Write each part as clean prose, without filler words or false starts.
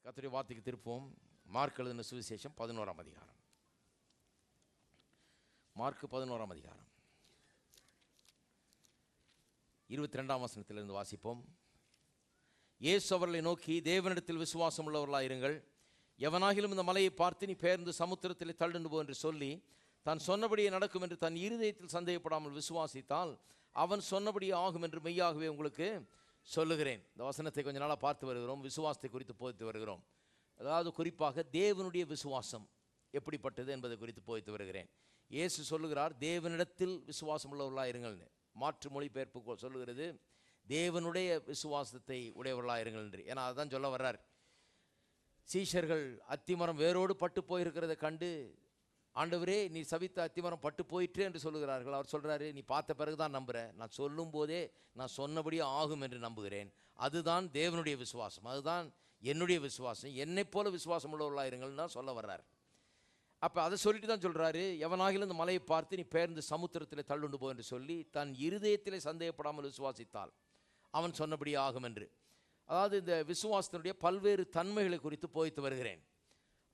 கர்த்தருடைய வார்த்தைக்கு திருப்போம். மார்க் எழுதின சுவிசேஷம் 11ஆம் அதிகாரம். மார்க் 11ஆம் அதிகாரம் 22ஆம் வசனத்திலிருந்து வாசிப்போம். இயேசு அவர்களை நோக்கி, தேவனிடத்தில் விசுவாசம் உள்ளவர்களாயிருங்கள். எவனாகிலும் இந்த மலையை பார்த்து, நீ பெயர்ந்து சமுத்திரத்தில் தள்ளுண்டு போ என்று சொல்லி தான் சொன்னபடியே நடக்கும் என்று தன் இருதயத்தில் சந்தேகப்படாமல் விசுவாசித்தால் அவன் சொன்னபடியே ஆகும் என்று மெய்யாகவே உங்களுக்கு சொல்லுகிறேன். இந்த வசனத்தை கொஞ்ச நாளாக பார்த்து வருகிறோம். விசுவாசத்தை குறித்து போதித்து வருகிறோம். அதாவது குறிப்பாக தேவனுடைய விசுவாசம் எப்படிப்பட்டது என்பதை குறித்து போதித்து வருகிறேன். இயேசு சொல்லுகிறார், தேவனிடத்தில் விசுவாசம் உள்ளவர்களாயிருங்கள்னு. மாற்று மொழிபெயர்ப்பு சொல்லுகிறது, தேவனுடைய விசுவாசத்தை உடையவர்களாயிருங்கள் என்று. ஏன்னா அதுதான் சொல்ல வர்றார். சீஷர்கள் அத்திமரம் வேரோடு பட்டு போயிருக்கிறத கண்டு, ஆண்டவரே நீ சபித்த அத்திமரம் பட்டு போயிற்று என்று சொல்லுகிறார்கள். அவர் சொல்கிறாரு, நீ பார்த்த பிறகு தான் நம்புகிறேன், நான் சொல்லும் போதே நான் சொன்னபடியே ஆகும் என்று நம்புகிறேன். அதுதான் தேவனுடைய விசுவாசம், அதுதான் என்னுடைய விசுவாசம். என்னை போல விசுவாசம் உள்ளவர்களாயிருங்கள்னு தான் சொல்ல வர்றார். அப்போ அதை சொல்லிட்டு தான் சொல்கிறாரு, எவனாகிலும் இந்த மலையை பார்த்து நீ பெயர்ந்து சமுத்திரத்தில் தள்ளுண்டு போ என்று சொல்லி தன் இருதயத்திலே சந்தேகப்படாமல் விசுவாசித்தால் அவன் சொன்னபடியே ஆகும் என்று. அதாவது இந்த விசுவாசத்தினுடைய பல்வேறு தன்மைகளை குறித்து போதித்து வருகிறேன்.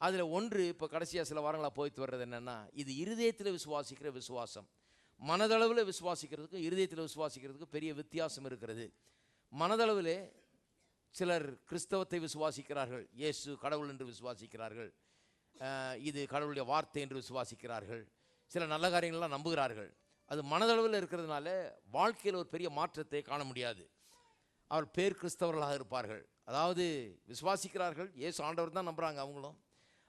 அதில் ஒன்று, இப்போ கடைசியாக சில வாரங்களாக போய்த்து வர்றது என்னென்னா, இது இருதயத்தில் விசுவாசிக்கிற விசுவாசம். மனதளவில் விசுவாசிக்கிறதுக்கும் இருதயத்தில் விசுவாசிக்கிறதுக்கும் பெரிய வித்தியாசம் இருக்கிறது. மனதளவில் சிலர் கிறிஸ்தவத்தை விசுவாசிக்கிறார்கள், இயேசு கடவுள் என்று விசுவாசிக்கிறார்கள், இது கடவுளுடைய வார்த்தை என்று விசுவாசிக்கிறார்கள், சில நல்ல காரியங்கள்லாம் நம்புகிறார்கள். அது மனதளவில் இருக்கிறதுனால வாழ்க்கையில் ஒரு பெரிய மாற்றத்தை காண முடியாது. அவர் பேர் கிறிஸ்தவர்களாக இருப்பார்கள், அதாவது விசுவாசிக்கிறார்கள், இயேசு ஆண்டவர் தான் நம்புகிறாங்க,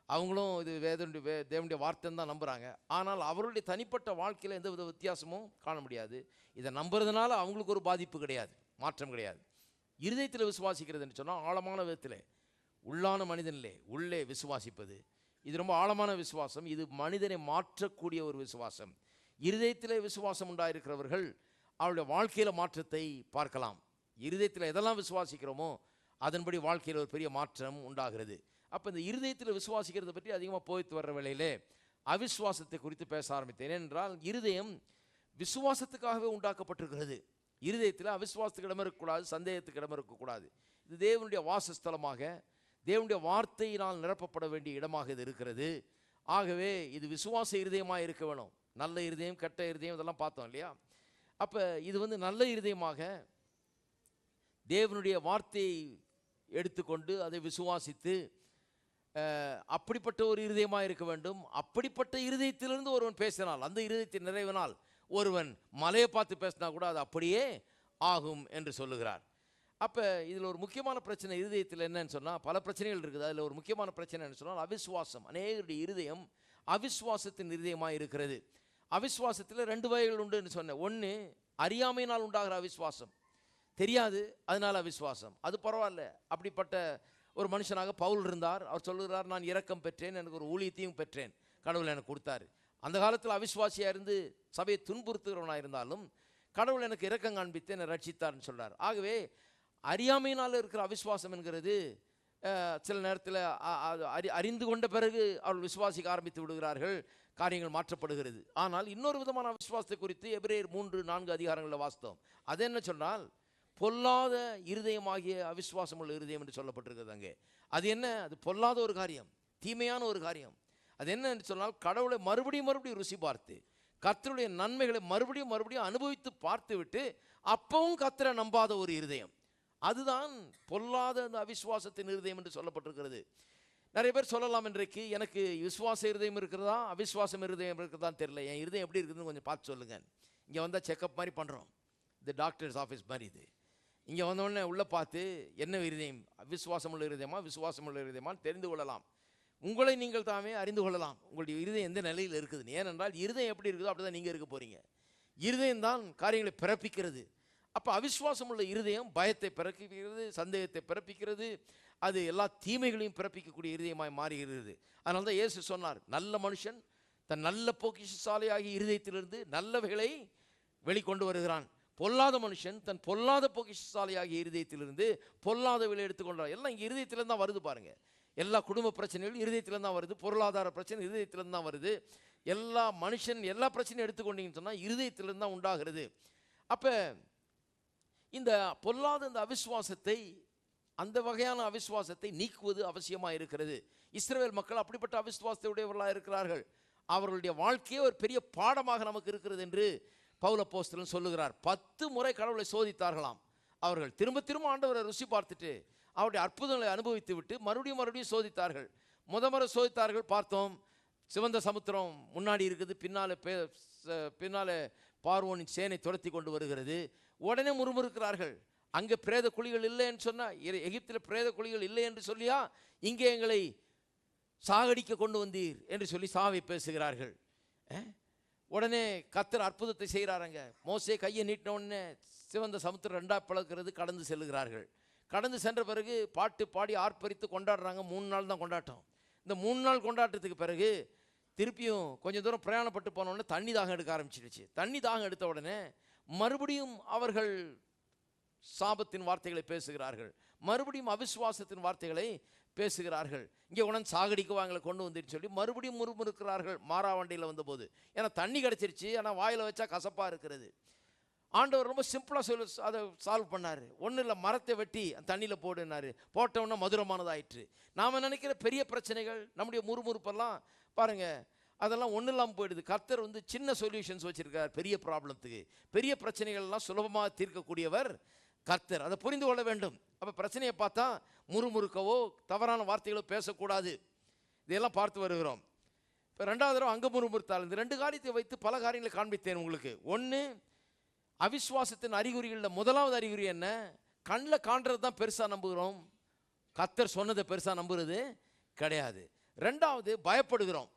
அவங்களும் இது தேவனுடைய வார்த்தைன்னு தான் நம்புகிறாங்க. ஆனால் அவருடைய தனிப்பட்ட வாழ்க்கையில் எந்த வித வித்தியாசமும் காண முடியாது. இதை நம்புறதுனால அவங்களுக்கு ஒரு பாதிப்பு கிடையாது, மாற்றம் கிடையாது. இருதயத்தில் விசுவாசிக்கிறதுன்னு சொன்னால் ஆழமான விதத்தில் உள்ளான மனிதனிலே உள்ளே விசுவாசிப்பது, இது ரொம்ப ஆழமான விசுவாசம். இது மனிதனை மாற்றக்கூடிய ஒரு விசுவாசம். இருதயத்தில் விசுவாசம் உண்டாயிருக்கிறவர்கள் அவருடைய வாழ்க்கையில் மாற்றத்தை பார்க்கலாம். இருதயத்தில் எதெல்லாம் விசுவாசிக்கிறோமோ அதன்படி வாழ்க்கையில் ஒரு பெரிய மாற்றம் உண்டாகிறது. அப்போ இந்த இருதயத்தில் விசுவாசிக்கிறத பற்றி அதிகமாக போய்த்து வர்ற வேளையிலே அவிசுவாசத்தை குறித்து பேச ஆரம்பித்தேன். ஏனென்றால் இருதயம் விசுவாசத்துக்காகவே உண்டாக்கப்பட்டிருக்கிறது. இருதயத்தில் அவிசுவாசத்துக்கு இடம் இருக்கக்கூடாது, சந்தேகத்துக்கு இடம் இருக்கக்கூடாது. இது தேவனுடைய வாசஸ்தலமாக, தேவனுடைய வார்த்தையினால் நிரப்பப்பட வேண்டிய இடமாக இது இருக்கிறது. ஆகவே இது விசுவாச இருதயமாக இருக்க வேணும். நல்ல இருதயம், கெட்ட இருதயம், இதெல்லாம் பார்த்தோம் இல்லையா? அப்போ இது நல்ல இருதயமாக தேவனுடைய வார்த்தையை எடுத்துக்கொண்டு அதை விசுவாசித்து அப்படிப்பட்ட ஒரு இருதயமாக இருக்க வேண்டும். அப்படிப்பட்ட இருதயத்திலிருந்து ஒருவன் பேசினால், அந்த இருதயத்தின் நிறைவினால் ஒருவன் மலையை பார்த்து பேசினா கூட அது அப்படியே ஆகும் என்று சொல்லுகிறார். அப்போ இதில் ஒரு முக்கியமான பிரச்சனை இருதயத்தில் என்னன்னு சொன்னால், பல பிரச்சனைகள் இருக்குது. அதில் ஒரு முக்கியமான பிரச்சனை என்ன சொன்னால் அவிசுவாசம். அநேகருடைய இருதயம் அவிசுவாசத்தின் இருதயமாக இருக்கிறது. அவிசுவாசத்தில் 2 வகைகள் உண்டுன்னு சொன்னேன். ஒன்று, அறியாமையினால் உண்டாகிற அவிசுவாசம், தெரியாது அதனால் அவிசுவாசம், அது பரவாயில்ல. அப்படிப்பட்ட ஒரு மனுஷனாக பவுல் இருந்தார். அவர் சொல்லுகிறார், நான் இரக்கம் பெற்றேன், எனக்கு ஒரு ஊழியத்தையும் பெற்றேன், கடவுள் எனக்கு கொடுத்தாரு. அந்த காலத்தில் அவிசுவாசியாக இருந்து சபையை துன்புறுத்துகிறவனாக இருந்தாலும் கடவுள் எனக்கு இரக்கம் காண்பித்து என்னை ரட்சித்தார்னு சொல்கிறார். ஆகவே அறியாமையினால் இருக்கிற அவிசுவாசம் என்கிறது சில நேரத்தில் அறிந்து கொண்ட பிறகு அவர்கள் விசுவாசிக்க ஆரம்பித்து விடுகிறார்கள், காரியங்கள் மாற்றப்படுகிறது. ஆனால் இன்னொரு விதமான அவிசுவாசத்தை குறித்து எபிரேயர் 3-4 அதிகாரங்களில் வாசித்தோம். அது என்ன சொன்னால், பொல்லாத இருதயமாகிய அவிசுவாசம் உள்ள இருதயம் என்று சொல்லப்பட்டிருக்கிறது அங்கே. அது என்ன? அது பொல்லாத ஒரு காரியம், தீமையான ஒரு காரியம். அது என்ன என்று சொன்னால், கடவுளை மறுபடியும் ருசி பார்த்து கர்த்தருடைய நன்மைகளை மறுபடியும் அனுபவித்து பார்த்து விட்டு அப்பவும் கர்த்தரை நம்பாத ஒரு இருதயம், அதுதான் பொல்லாத அந்த அவிசுவாசத்தின் இருதயம் என்று சொல்லப்பட்டிருக்கிறது. நிறைய பேர் சொல்லலாம், இன்றைக்கு எனக்கு விசுவாச இருதயம் இருக்கிறதா அவிசுவாசம் இருதயம் இருக்கிறதான்னு தெரியல, என் இருதயம் எப்படி இருக்குதுன்னு கொஞ்சம் பார்த்து சொல்லுங்கள். இங்கே வந்தால் செக்கப் மாதிரி பண்ணுறோம், இது டாக்டர்ஸ் ஆஃபீஸ் மாதிரி. இது இங்கே வந்தோடனே உள்ளே பார்த்து என்ன இருதயம், அவிசுவாசம் உள்ள இருதயமா விசுவாசம் உள்ள இருதயமான்னு தெரிந்து கொள்ளலாம். உங்களை நீங்கள் தாமே அறிந்து கொள்ளலாம், உங்களுடைய இருதயம் எந்த நிலையில் இருக்குதுன்னு. ஏனென்றால் இருதயம் எப்படி இருக்குதோ அப்படி தான் நீங்கள் இருக்க போகிறீங்க. இருதயம் தான் காரியங்களை பிறப்பிக்கிறது. அப்போ அவிசுவாசம் உள்ள இருதயம் பயத்தை பிறப்பிக்கிறது, சந்தேகத்தை பிறப்பிக்கிறது, அது எல்லா தீமைகளையும் பிறப்பிக்கக்கூடிய இருதயமாய் மாறுகிறது. அதனால தான் இயேசு சொன்னார், நல்ல மனுஷன் தன் நல்ல பொக்கிஷசாலையாகி இருதயத்திலிருந்து நல்லவைகளை வெளிக்கொண்டு வருகிறான், பொல்லாத மனுஷன் தன் பொல்லாத பொக்கிஷசாலையாகிய இருதயத்திலிருந்து பொல்லாதவைகளை எடுத்துக்கொண்டார். எல்லாம் இங்கே இருதயத்திலேருந்து தான் வருது பாருங்கள். எல்லா குடும்ப பிரச்சனைகளும் இருதயத்திலேருந்து தான் வருது, பொருளாதார பிரச்சனை இருதயத்திலேருந்து தான் வருது, எல்லா மனுஷன் எல்லா பிரச்சனையும் எடுத்துக்கொண்டீங்கன்னு சொன்னால் இருதயத்திலேருந்து தான் உண்டாகிறது. அப்போ இந்த பொல்லாத இந்த அவிசுவாசத்தை அந்த வகையான அவிசுவாசத்தை நீக்குவது அவசியமாக இருக்கிறது. இஸ்ரவேல் மக்கள் அப்படிப்பட்ட அவிசுவாசத்தை உடையவர்களாக இருக்கிறார்கள். அவர்களுடைய வாழ்க்கையே ஒரு பெரிய பாடமாக நமக்கு இருக்கிறது என்று பவுல் அப்போஸ்தலன் சொல்லுகிறார். 10 முறை கடவுளை சோதித்தார்களாம். அவர்கள் திரும்ப திரும்ப ஆண்டவரை ருசி பார்த்துட்டு அவருடைய அற்புதங்களை அனுபவித்து விட்டு மறுபடியும் சோதித்தார்கள். முறை சோதித்தார்கள், பார்த்தோம். சிவந்த சமுத்திரம் முன்னாடி இருக்குது, பின்னாலே பார்வோனின் சேனை துரத்தி கொண்டு வருகிறது. உடனே முறுமுறுக்கிறார்கள். அங்கே பிரேத குழிகள் இல்லை என்று சொன்னால், எகிப்தில் பிரேத குழிகள் இல்லை என்று சொல்லியா இங்கே எங்களை சாகடிக்க கொண்டு வந்தீர் என்று சொல்லி சாவை பேசுகிறார்கள். உடனே கர்த்தர் அற்புதத்தை செய்கிறாருங்க. மோசே கையை நீட்டின உடனே சிவந்த சமுத்திரம் 2 பிளக்கிறது, கடந்து செல்லுகிறார்கள். கடந்து சென்ற பிறகு பாட்டு பாடி ஆர்ப்பரித்து கொண்டாடுறாங்க. 3 நாள் தான் கொண்டாட்டம். இந்த 3 நாள் கொண்டாட்டத்துக்கு பிறகு திருப்பியும் கொஞ்சம் தூரம் பிரயாணப்பட்டு போனோடனே தண்ணி தாகம் எடுக்க ஆரம்பிச்சிடுச்சு. தண்ணி தாகம் எடுத்த உடனே மறுபடியும் அவர்கள் சாபத்தின் வார்த்தைகளை பேசுகிறார்கள், மறுபடியும் அவிசுவாசத்தின் வார்த்தைகளை பேசுகிறார்கள். இங்கே உடனே சாகடிக்குவாங்களை கொண்டு வந்துன்னு சொல்லி மறுபடியும் முறுமுறுக்கிறார்கள். மாறாவண்டியில் வந்தபோது, ஏன்னா தண்ணி கிடச்சிருச்சு, ஆனால் வாயில் வச்சா கசப்பாக இருக்கிறது. ஆண்டவர் ரொம்ப சிம்பிளாக அதை சால்வ் பண்ணார். ஒன்றும் இல்லை, மரத்தை வெட்டி அந்த தண்ணியில் போடுனார். போட்டோன்னா மதுரமானதாயிற்று. நாம் நினைக்கிற பெரிய பிரச்சனைகள், நம்முடைய முறுமுறுப்பெல்லாம் பாருங்கள், அதெல்லாம் ஒன்றும் இல்லாமல் போயிடுது. கர்த்தர் சின்ன சொல்யூஷன்ஸ் வச்சுருக்கார் பெரிய ப்ராப்ளத்துக்கு. பெரிய பிரச்சனைகள்லாம் சுலபமாக தீர்க்கக்கூடியவர் கர்த்தர். அதை புரிந்து கொள்ள வேண்டும். அப்போ பிரச்சனையை பார்த்தா முறுமுறுக்கவோ தவறான வார்த்தைகளோ பேசக்கூடாது. இதையெல்லாம் பார்த்து வருகிறோம். இப்போ 2வது தடவை அங்கே முறுமுறுத்தால் இந்த 2 காரியத்தை வைத்து பல காரியங்களை காண்பித்தேன் உங்களுக்கு. ஒன்று, அவிசுவாசத்தின் அறிகுறிகளில் 1வது அறிகுறி என்ன? கண்ணில் காண்றது தான் பெருசாக நம்புகிறோம், கர்த்தர் சொன்னதை பெருசாக நம்புறது கிடையாது. 2வது, பயப்படுகிறோம்.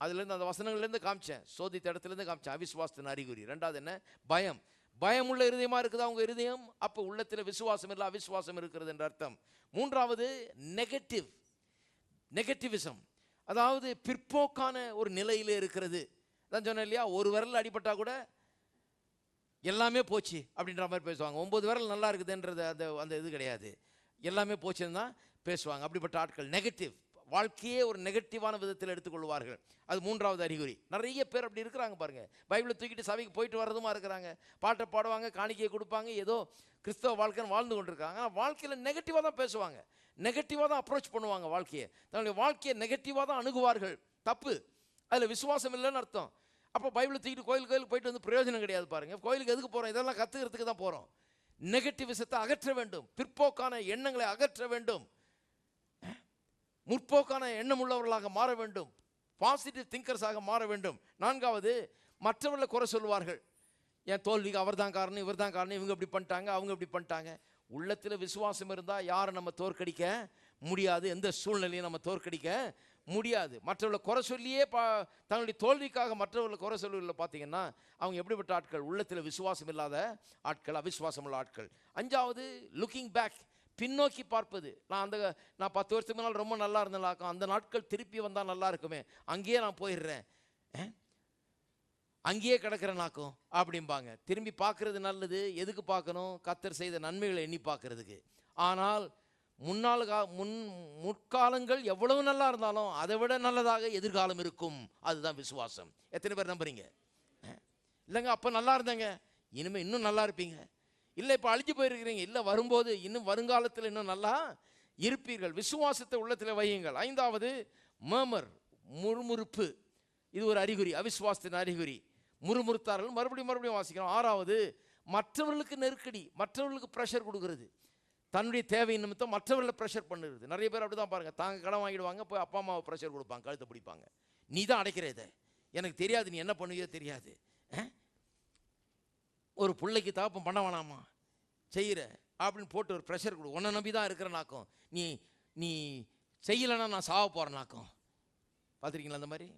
அதுலேருந்து அந்த வசனங்கள்லேருந்து காமிச்சேன், சோதித்த இடத்துலேருந்து காமிச்சேன் அவிசுவாசத்தின் அறிகுறி. 2வது என்ன? பயம். பயமுள்ள இருதயமாக இருக்குதா உங்கள் இருதயம்? அப்போ உள்ளத்தில் விசுவாசம் இல்லை, அவிசுவாசம் இருக்கிறது என்ற அர்த்தம். 3வது, நெகட்டிவிசம், அதாவது பிற்போக்கான ஒரு நிலையில் இருக்கிறது. தான் சொன்னேன் இல்லையா, ஒரு விரல் அடிபட்டா கூட எல்லாமே போச்சு அப்படின்ற மாதிரி பேசுவாங்க. 9 விரல் நல்லா இருக்குதுன்றது அந்த இது கிடையாது, எல்லாமே போச்சுன்னு தான் பேசுவாங்க. அப்படிப்பட்ட ஆட்கள் நெகட்டிவ், வாழ்க்கையே ஒரு நெகட்டிவான விதத்தில் எடுத்துக்கொள்வார்கள். அது 3வது அறிகுறி. நிறைய பேர் அப்படி இருக்கிறாங்க பாருங்க. பைபிளை தூக்கிட்டு சபைக்கு போயிட்டு வர்றதுமா இருக்கிறாங்க, பாட்டை பாடுவாங்க, காணிக்கையை கொடுப்பாங்க, ஏதோ கிறிஸ்தவ வாழ்க்கைன்னு வாழ்ந்து கொண்டிருக்காங்க. ஆனால் வாழ்க்கையில் நெகட்டிவாக தான் பேசுவாங்க, நெகட்டிவாக தான் அப்ரோச் பண்ணுவாங்க வாழ்க்கையை. தன்னுடைய வாழ்க்கையை நெகட்டிவாக தான் அணுகுவார்கள். தப்பு. அதில் விசுவாசம் இல்லைன்னு அர்த்தம். அப்போ பைபிளை தூக்கிட்டு கோயிலுக்கு போயிட்டு வந்து பிரயோஜனம் கிடையாது பாருங்கள். கோயிலுக்கு எதுக்கு போகிறோம்? இதெல்லாம் கற்றுக்கிறதுக்கு தான் போகிறோம். நெகட்டிவிசத்தை அகற்ற வேண்டும், பிற்போக்கான எண்ணங்களை அகற்ற வேண்டும், முற்போக்கான எண்ணம் உள்ளவர்களாக மாற வேண்டும், பாசிட்டிவ் திங்கர்ஸாக மாற வேண்டும். 4வது, மற்றவர்களை குறை சொல்லுவார்கள். என் தோல்விக்கு அவர் தான் காரணம், இவர் தான் காரணம், இவங்க இப்படி பண்ணிட்டாங்க, அவங்க இப்படி பண்ணிட்டாங்க. உள்ளத்தில் விசுவாசம் இருந்தால் யாரை நம்ம தோற்கடிக்க முடியாது, எந்த சூழ்நிலையும் நம்ம தோற்கடிக்க முடியாது. மற்றவர்களை குறை சொல்லியே தங்களுடைய தோல்விக்காக மற்றவர்களை குறை சொல்லுவதில் பார்த்தீங்கன்னா அவங்க எப்படிப்பட்ட ஆட்கள்? உள்ளத்தில் விசுவாசம் இல்லாத ஆட்கள், அவிசுவாசம் உள்ள ஆட்கள். 5வது, லுக்கிங் பேக், பின்னோக்கி பார்ப்பது. நான் 10 வருஷத்துக்கு முன்னால் ரொம்ப நல்லா இருந்தேனாக்கும், அந்த நாட்கள் திருப்பி வந்தால் நல்லா இருக்குமே, அங்கேயே நான் போயிடுறேன், அங்கேயே கிடக்கிறேனாக்கும் அப்படிம்பாங்க. திரும்பி பார்க்கறது நல்லது. எதுக்கு பார்க்கணும்? கர்த்தர் செய்த நன்மைகளை எண்ணி பார்க்கறதுக்கு. ஆனால் முற்காலங்கள் எவ்வளவு நல்லா இருந்தாலும் அதை விட நல்லதாக எதிர்காலம் இருக்கும். அதுதான் விசுவாசம். எத்தனை பேர் நம்புறீங்க? இல்லைங்க அப்போ நல்லா இருந்தேங்க, இனிமேல் இன்னும் நல்லா இருப்பீங்க. இல்லை இப்போ அழிஞ்சு போயிருக்கிறீங்க, இல்லை வரும்போது இன்னும் வருங்காலத்தில் இன்னும் நல்லா இருப்பீர்கள். விசுவாசத்தை உள்ளத்தில் வையுங்கள். 5வது, மர்மர், முறுமுறுப்பு. இது ஒரு அறிகுறி, அவிசுவாசத்தின் அறிகுறி. முறுமுறுத்தார்கள். மறுபடியும் வாசிக்கிறோம். 6வது, மற்றவர்களுக்கு நெருக்கடி, மற்றவர்களுக்கு ப்ரெஷர் கொடுக்கறது. தன்னுடைய தேவை நிமித்தம் மற்றவர்களை ப்ரெஷர் பண்ணுறது. நிறைய பேர் அப்படி தான் பாருங்கள். தாங்க கடன் வாங்கிடுவாங்க, போய் அப்பா அம்மாவை ப்ரெஷர் கொடுப்பாங்க, கழுத்தை பிடிப்பாங்க. நீ தான் அடைக்கிற இதை, எனக்கு தெரியாது, நீ என்ன பண்ணுவியோ தெரியாது. ஒரு பிள்ளைக்கு தாப்பம் பண்ண வேணாமா, செய்கிற அப்படின்னு போட்டு ஒரு ப்ரெஷர் கொடு. உன்னை நம்பி தான் இருக்கிறனாக்கும், நீ செய்யலைன்னா நான் சாவ போகிறேனாக்கும். பார்த்துருக்கீங்களா அந்த மாதிரி?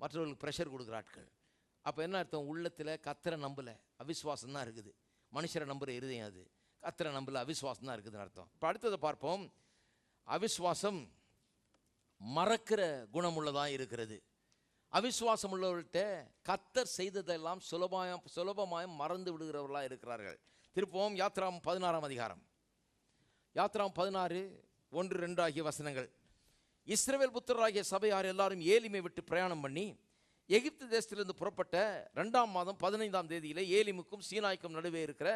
மற்றவர்களுக்கு ப்ரெஷர் கொடுக்குற ஆட்கள். அப்போ என்ன அர்த்தம்? உள்ளத்தில் கர்த்தரை நம்பலை, அவிசுவாசம் தான் இருக்குது. மனுஷரை நம்புகிற இருதயம் அது, கர்த்தரை நம்பல, அவிசுவாசம் தான் இருக்குதுன்னு அர்த்தம். இப்போ அடுத்ததை பார்ப்போம். அவிசுவாசம் மறக்கிற குணமுள்ளதாக இருக்கிறது. அவிசுவாசம் உள்ளவர்கள்ட்ட கர்த்தர் செய்ததெல்லாம் சுலபமாய் மறந்து விடுகிறவர்களாக இருக்கிறார்கள். திருப்பவும் யாத்ராம் 16ஆம் அதிகாரம், யாத்ராம் 16, 1, 2 ஆகிய வசனங்கள். இஸ்ரவேல் புத்திரராகிய சபையார் எல்லாரும் ஏலிமை விட்டு பிரயாணம் பண்ணி எகிப்து தேசத்திலிருந்து புறப்பட்ட 2ஆம் மாதம் 15ஆம் தேதியிலே ஏலிமுக்கும் சீனாய்க்கும் நடுவே இருக்கிற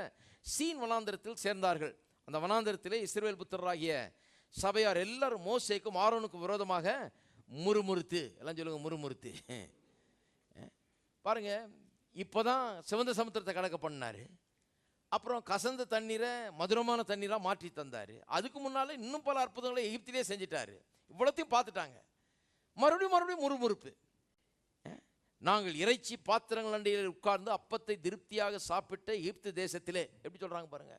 சீன் வனாந்திரத்தில் சேர்ந்தார்கள். அந்த வனாந்தரத்திலே இஸ்ரவேல் புத்திரராகிய சபையார் எல்லாரும் மோசேக்கும் ஆரோனுக்கும் விரோதமாக முறுமுறுத்து, எல்லாம் சொல்லுங்க முறுமுறுத்து. பாருங்க, இப்போதான் சிவந்த சமுத்திரத்தை கடக்க பண்ணாரு. அப்புறம் கசந்த தண்ணீரை மதுரமான தண்ணீராக மாற்றி தந்தார். அதுக்கு முன்னால் இன்னும் பல அற்புதங்களை எகிப்திலே செஞ்சிட்டாரு. இவ்வளோத்தையும் பார்த்துட்டாங்க. மறுபடியும் முறுமுறுப்பு. நாங்கள் இறைச்சி பாத்திரங்கள் அண்டையில் உட்கார்ந்து அப்பத்தை திருப்தியாக சாப்பிட்ட எகிப்து தேசத்திலே, எப்படி சொல்கிறாங்க பாருங்க,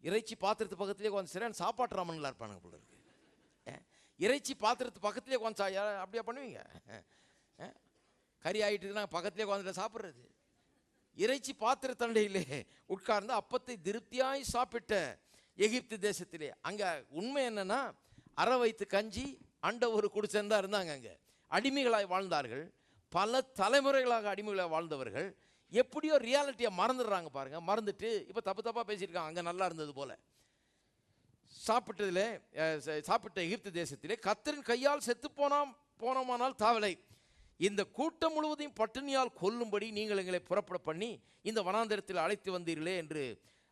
இறைச்சி பாத்திரத்து பக்கத்திலே கொஞ்சம் சரியான சாப்பாட்டு ராமன்லாம் இருப்பானுங்க போல இருக்கு. இறைச்சி பாத்திரத்து பக்கத்திலே கொஞ்சம் அப்படியா பண்ணுவீங்க? கறி ஆகிட்டுனா பக்கத்திலே கொஞ்சம் சாப்பிட்றது. இறைச்சி பாத்திர தண்டையிலே உட்கார்ந்து அப்பத்தை திருப்தியாய் சாப்பிட்ட எகிப்து தேசத்திலே, அங்கே உண்மை என்னன்னா, அரை வயிற்று கஞ்சி அண்ட ஒரு குடிசைந்தான் இருந்தாங்க. அங்கே அடிமைகளாய் வாழ்ந்தார்கள். பல தலைமுறைகளாக அடிமைகளாக வாழ்ந்தவர்கள் எப்படியோ ரியாலிட்டியை மறந்துடுறாங்க பாருங்க. மறந்துட்டு இப்போ தப்பாக பேசியிருக்காங்க. அங்கே நல்லா இருந்தது போல சாப்பிட்ட எகிப்து தேசத்திலே கர்த்தரின் கையால் செத்து போனோமானால் தாவலை, இந்த கூட்டம் முழுவதையும் பட்டினியால் கொல்லும்படி நீங்கள் எங்களை புறப்பட பண்ணி இந்த வனாந்தரத்தில் அழைத்து வந்தீர்களே என்று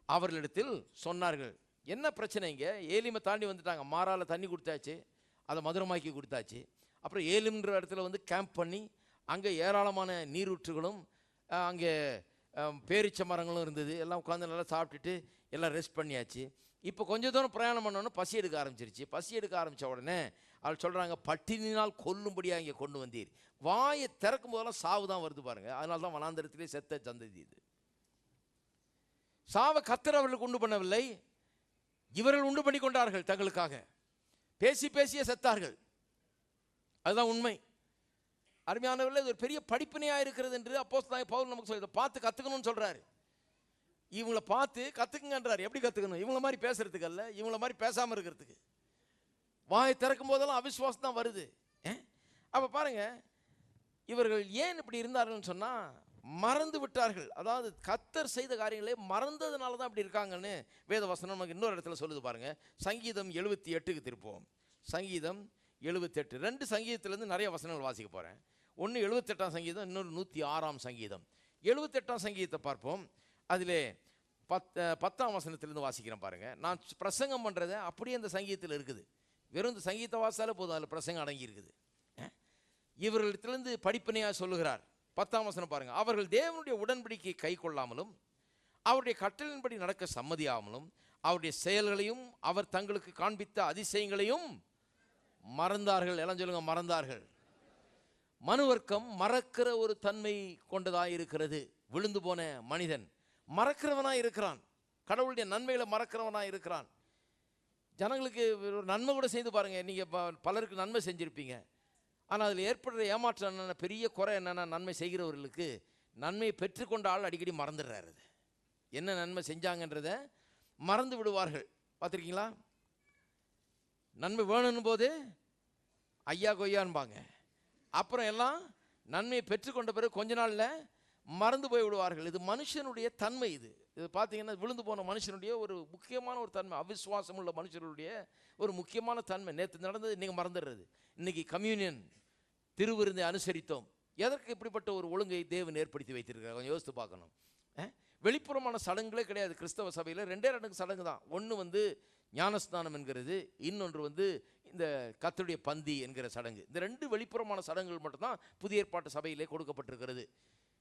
அவர்களிடத்தில் சொன்னார்கள். என்ன பிரச்சனைங்க? ஏலிமை தாண்டி வந்துட்டாங்க. மாறால தண்ணி கொடுத்தாச்சு, அதை மதுரமாக்கி கொடுத்தாச்சு. அப்புறம் ஏலிம்ன்ற இடத்துல வந்து கேம்ப் பண்ணி அங்கே ஏராளமான நீரூற்றுகளும் அங்கே பேரிச்ச மரங்களும் இருந்தது. எல்லாம் உட்காந்து நல்லா சாப்பிட்டுட்டு எல்லாம் ரெஸ்ட் பண்ணியாச்சு. இப்போ கொஞ்சம் தூரம் பிரயாணம் பண்ணோன்னு பசி எடுக்க ஆரம்பிச்சிருச்சு. பசி எடுக்க ஆரம்பித்த உடனே அவள் சொல்கிறாங்க, பட்டினினால் கொல்லும்படியாக இங்கே கொண்டு வந்தீர். வாயை திறக்கும் போதெல்லாம் சாவு தான் வருது பாருங்க. அதனால தான் வனாந்தரத்திலே செத்த சந்ததி இது. சாவை கர்த்தர் அவர்களுக்கு உண்டு பண்ணவில்லை, இவர்கள் உண்டு பண்ணி கொண்டார்கள் தங்களுக்காக. பேசியே செத்தார்கள். அதுதான் உண்மை. அருமையானவர்களே, இது ஒரு பெரிய படிப்பினையாக இருக்கிறது என்று அப்போஸ்தலனாகிய பவுல் நமக்கு சொல்லி பார்த்து கற்றுக்கணும்னு சொல்கிறாரு. இவங்களை பார்த்து கற்றுக்குங்கன்றார். எப்படி கற்றுக்கணும்? இவங்கள மாதிரி பேசுறதுக்கு அல்ல, இவங்கள மாதிரி பேசாமல் இருக்கிறதுக்கு. வாயை திறக்கும் போதெல்லாம் அவிசுவாசம் தான் வருது. அப்போ பாருங்க, இவர்கள் ஏன் இப்படி இருந்தார்கள்னு சொன்னால் மறந்து விட்டார்கள். அதாவது கர்த்தர் செய்த காரியங்களே மறந்ததுனால தான் இப்படி இருக்காங்கன்னு வேத வசனம் நமக்கு இன்னொரு இடத்துல சொல்லுது பாருங்க. சங்கீதம் 78க்கு திருப்போம். சங்கீதம் 78. 2 சங்கீதத்திலேருந்து நிறைய வசனங்கள் வாசிக்க போகிறேன். ஒன்று 78ஆம் சங்கீதம், இன்னொரு 106ஆம் சங்கீதம். 78ஆம் சங்கீதத்தை பார்ப்போம். அதிலே 10ஆம் வசனத்திலேருந்து வாசிக்கிறேன் பாருங்க. நான் பிரசங்கம் பண்ணுறதை அப்படியே அந்த சங்கீதத்தில் இருக்குது. வெறும் இந்த சங்கீத வாசாலே போதும், அதில் பிரசங்கம் அடங்கி இருக்குது. இவர்களிடத்திலிருந்து படிப்பினையாக சொல்லுகிறார். 10ஆம் வசனம் பாருங்க. அவர்கள் தேவனுடைய உடன்படிக்கை கை கொள்ளாமலும் அவருடைய கட்டளையின்படி நடக்க சம்மதியாமலும் அவருடைய செயல்களையும் அவர் தங்களுக்கு காண்பித்த அதிசயங்களையும் மறந்தார்கள். எல்லாம் சொல்லுங்க, மறந்தார்கள். மனுவர்க்கம் மறக்கிற ஒரு தன்மை கொண்டதாக இருக்கிறது. விழுந்து போன மனிதன் மறக்கிறவனாக இருக்கிறான். கடவுளுடைய நன்மைகளை மறக்கிறவனாக இருக்கிறான். ஜனங்களுக்கு ஒரு நன்மை கூட செய்து பாருங்க. நீங்கள் பலருக்கு நன்மை செஞ்சுருப்பீங்க. ஆனால் அதில் ஏற்படுற ஏமாற்றம் என்னென்ன, பெரிய குறை என்னென்னா, நன்மை செய்கிறவர்களுக்கு நன்மையை பெற்றுக்கொண்ட ஆள் அடிக்கடி மறந்துடுறாரு. என்ன நன்மை செஞ்சாங்கன்றத மறந்து விடுவார்கள். பார்த்துருக்கீங்களா? நன்மை வேணும்னும் போது ஐயா கொய்யான்பாங்க. அப்புறம் எல்லாம் நன்மையை பெற்றுக்கொண்ட பிறகு கொஞ்ச நாளில் மறந்து போய் விடுவார்கள். இது மனுஷனுடைய தன்மை. இது பார்த்தீங்கன்னா விழுந்து போன மனுஷனுடைய ஒரு முக்கியமான ஒரு தன்மை. அவிசுவாசம் உள்ள மனுஷனுடைய ஒரு முக்கியமான தன்மை. நேற்று நடந்தது இன்றைக்கி மறந்துடுறது. இன்றைக்கி கம்யூனியன் திருவிருந்தை அனுசரித்தோம். எதற்கு இப்படிப்பட்ட ஒரு ஒழுங்கை தேவன் ஏற்படுத்தி வைத்திருக்கிறார்? கொஞ்சம் யோசித்து பார்க்கணும். வெளிப்புறமான சடங்குகளே கிடையாது கிறிஸ்தவ சபையில். 2 சடங்கு தான். ஒன்று வந்து ஞானஸ்நானம் என்கிறது, இன்னொன்று வந்து இந்த கர்த்தருடைய பந்தி என்கிற சடங்கு. இந்த 2 வெளிப்புறமான சடங்குகள் மட்டும்தான் புதிய ஏற்பாட்டு சபையிலே கொடுக்கப்பட்டிருக்கிறது.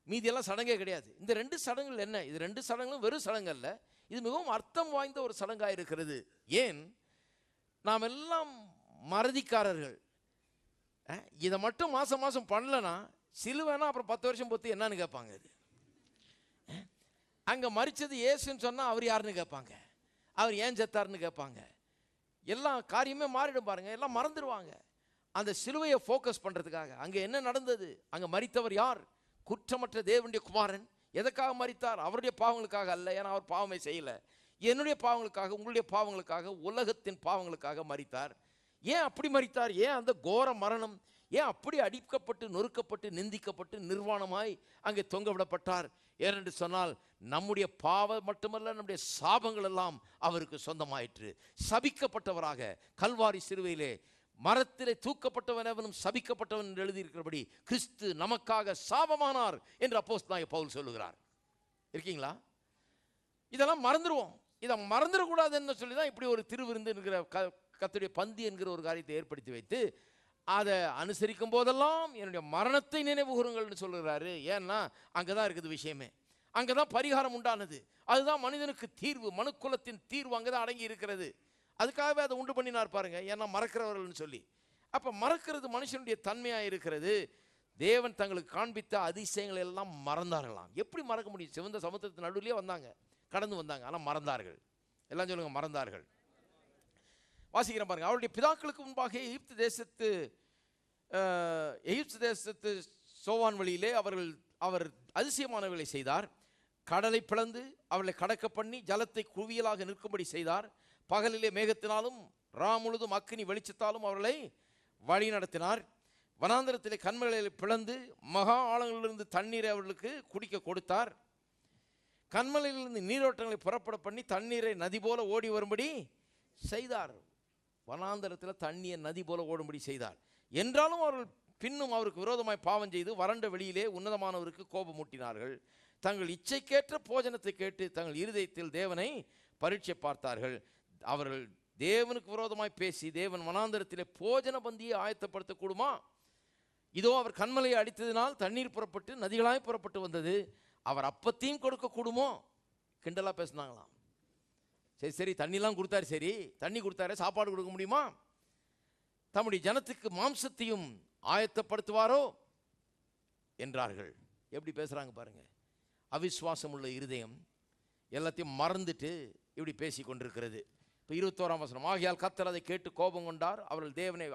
மீதியெல்லாம் சடங்கே கிடையாது. இந்த 2 சடங்குகள் என்ன? இது 2 சடங்குகளும் வெறும் சடங்கு அல்ல. இது மிகவும் அர்த்தம் வாய்ந்த ஒரு சடங்காக இருக்கிறது. ஏன்? நாம் எல்லாம் மறதிக்காரர்கள். இதை மட்டும் மாதம் பண்ணலன்னா சிலுவைனா அப்புறம் 10 வருஷம் பொறுத்து என்னன்னு கேட்பாங்க. இது அங்கே மரிச்சது இயேசுன்னு சொன்னால் அவர் யாருன்னு கேட்பாங்க, அவர் ஏன் செத்தாருன்னு கேட்பாங்க. எல்லாம் காரியமே மாறிடும் பாருங்க. எல்லாம் மறந்துடுவாங்க. அந்த சிலுவையை ஃபோக்கஸ் பண்ணுறதுக்காக அங்கே என்ன நடந்தது, அங்கே மரித்தவர் யார்? குற்றமற்ற தேவனுடைய குமாரன். எதற்காக மரித்தார்? அவருடைய பாவங்களுக்காக அல்ல, ஏன்னா அவர் பாவமே செய்யலை. என்னுடைய பாவங்களுக்காக, உங்களுடைய பாவங்களுக்காக, உலகத்தின் பாவங்களுக்காக மரித்தார். ஏன் அப்படி மரித்தார்? ஏன் அந்த கோர மரணம்? ஏன் அப்படி அடிக்கப்பட்டு நொறுக்கப்பட்டு நிந்திக்கப்பட்டு நிர்வாணமாய் அங்கே தொங்க விடப்பட்டார்? ஏனென்று சொன்னால் நம்முடைய பாவம் மட்டுமல்ல, நம்முடைய சாபங்கள் எல்லாம் அவருக்கு சொந்தமாயிற்று. சபிக்கப்பட்டவராக கல்வாரி சிலுவையிலே மரத்திலே தூக்கப்பட்டவன் அவனும் சபிக்கப்பட்டவன் என்று எழுதியிருக்கிறபடி கிறிஸ்து நமக்காக சாபமானார் என்று அப்போஸ்தலனாகிய பவுல் சொல்லுகிறார். இருக்கீங்களா? இதெல்லாம் மறந்துடுவோம். இதை மறந்துடக்கூடாதுன்னு சொல்லி தான் இப்படி ஒரு திருவிருந்து என்கிற கர்த்தருடைய பந்தி என்கிற ஒரு காரியத்தை ஏற்படுத்தி வைத்து அதை அனுசரிக்கும் போதெல்லாம் என்னுடைய மரணத்தை நினைவு கூறுங்கள்னு சொல்லுகிறாரு. ஏன்னா அங்கே தான் இருக்குது விஷயமே, அங்கே தான் பரிகாரம் உண்டானது, அதுதான் மனிதனுக்கு தீர்வு, மனுக்குலத்தின் தீர்வு அங்கே தான் அடங்கி இருக்கிறது. அதுக்காகவே அதை உண்டு பண்ணினார் பாருங்க, ஏன்னா மறக்கிறவர்கள்னு சொல்லி. அப்போ மறக்கிறது மனுஷனுடைய தன்மையாக இருக்கிறது. தேவன் தங்களுக்கு காண்பித்த அதிசயங்களை எல்லாம் மறந்தார்களாம். எப்படி மறக்க முடியும்? சிவந்த சமுத்திரத்தின் நடுவிலே வந்தாங்க, கடந்து வந்தாங்க, ஆனால் மறந்தார்கள். எல்லாம் சொல்லுங்க, மறந்தார்கள். வாசிக்கிறேன் பாருங்க. அவருடைய பிதாக்களுக்கு முன்பாக எகிப்து தேசத்து சோவான் வழியிலே அவர் அதிசயமானவர்களை செய்தார். கடலை பிளந்து அவர்களை கடக்க பண்ணி ஜலத்தை குவியலாக நிற்கும்படி செய்தார். பகலிலே மேகத்தினாலும் முழுதும் அக்கினி வெளிச்சத்தாலும் அவர்களை வழி நடத்தினார். வனாந்தரத்திலே கண்மலைகளை பிளந்து மகா ஆழங்களிலிருந்து தண்ணீரை அவர்களுக்கு குடிக்க கொடுத்தார். கண்மலையிலிருந்து நீரோட்டங்களை புறப்பட பண்ணி தண்ணீரை நதி போல ஓடி வரும்படி செய்தார். வனாந்தரத்தில் தண்ணியை நதி போல ஓடும்படி செய்தார். என்றாலும் அவர்கள் பின்னும் அவருக்கு விரோதமாய் பாவம் செய்து வறண்ட வெளியிலே உன்னதமானவருக்கு கோபம் மூட்டினார்கள். தங்கள் இச்சைக்கேற்ற போஜனத்தை கேட்டு தங்கள் இருதயத்தில் தேவனை பரீட்சை பார்த்தார்கள். அவர்கள் தேவனுக்கு விரோதமாய் பேசி தேவன் வனாந்தரத்திலே போஜன பந்தியை ஆயத்தப்படுத்தக்கூடுமா? இதோ அவர் கண்மலையை அடித்ததினால் தண்ணீர் புறப்பட்டு நதிகளாய் புறப்பட்டு வந்தது. அவர் அப்பத்தையும் கொடுக்கக்கூடுமோ? கிண்டலாக பேசினாங்களாம். சரி தண்ணிலாம் கொடுத்தாரு, சரி தண்ணி கொடுத்தாரு, சாப்பாடு கொடுக்க முடியுமா? தம்முடைய ஜனத்துக்கு மாம்சத்தையும் ஆயத்தப்படுத்துவாரோ என்றார்கள். எப்படி பேசுகிறாங்க பாருங்க. அவிசுவாசம் உள்ள இருதயம் எல்லாத்தையும் மறந்துட்டு இப்படி பேசி கொண்டிருக்கிறது. இப்போ 21ஆம் வசனம், ஆகையால் கர்த்தர் அதை கேட்டு கோபம் கொண்டார். அவர்கள் தேவனை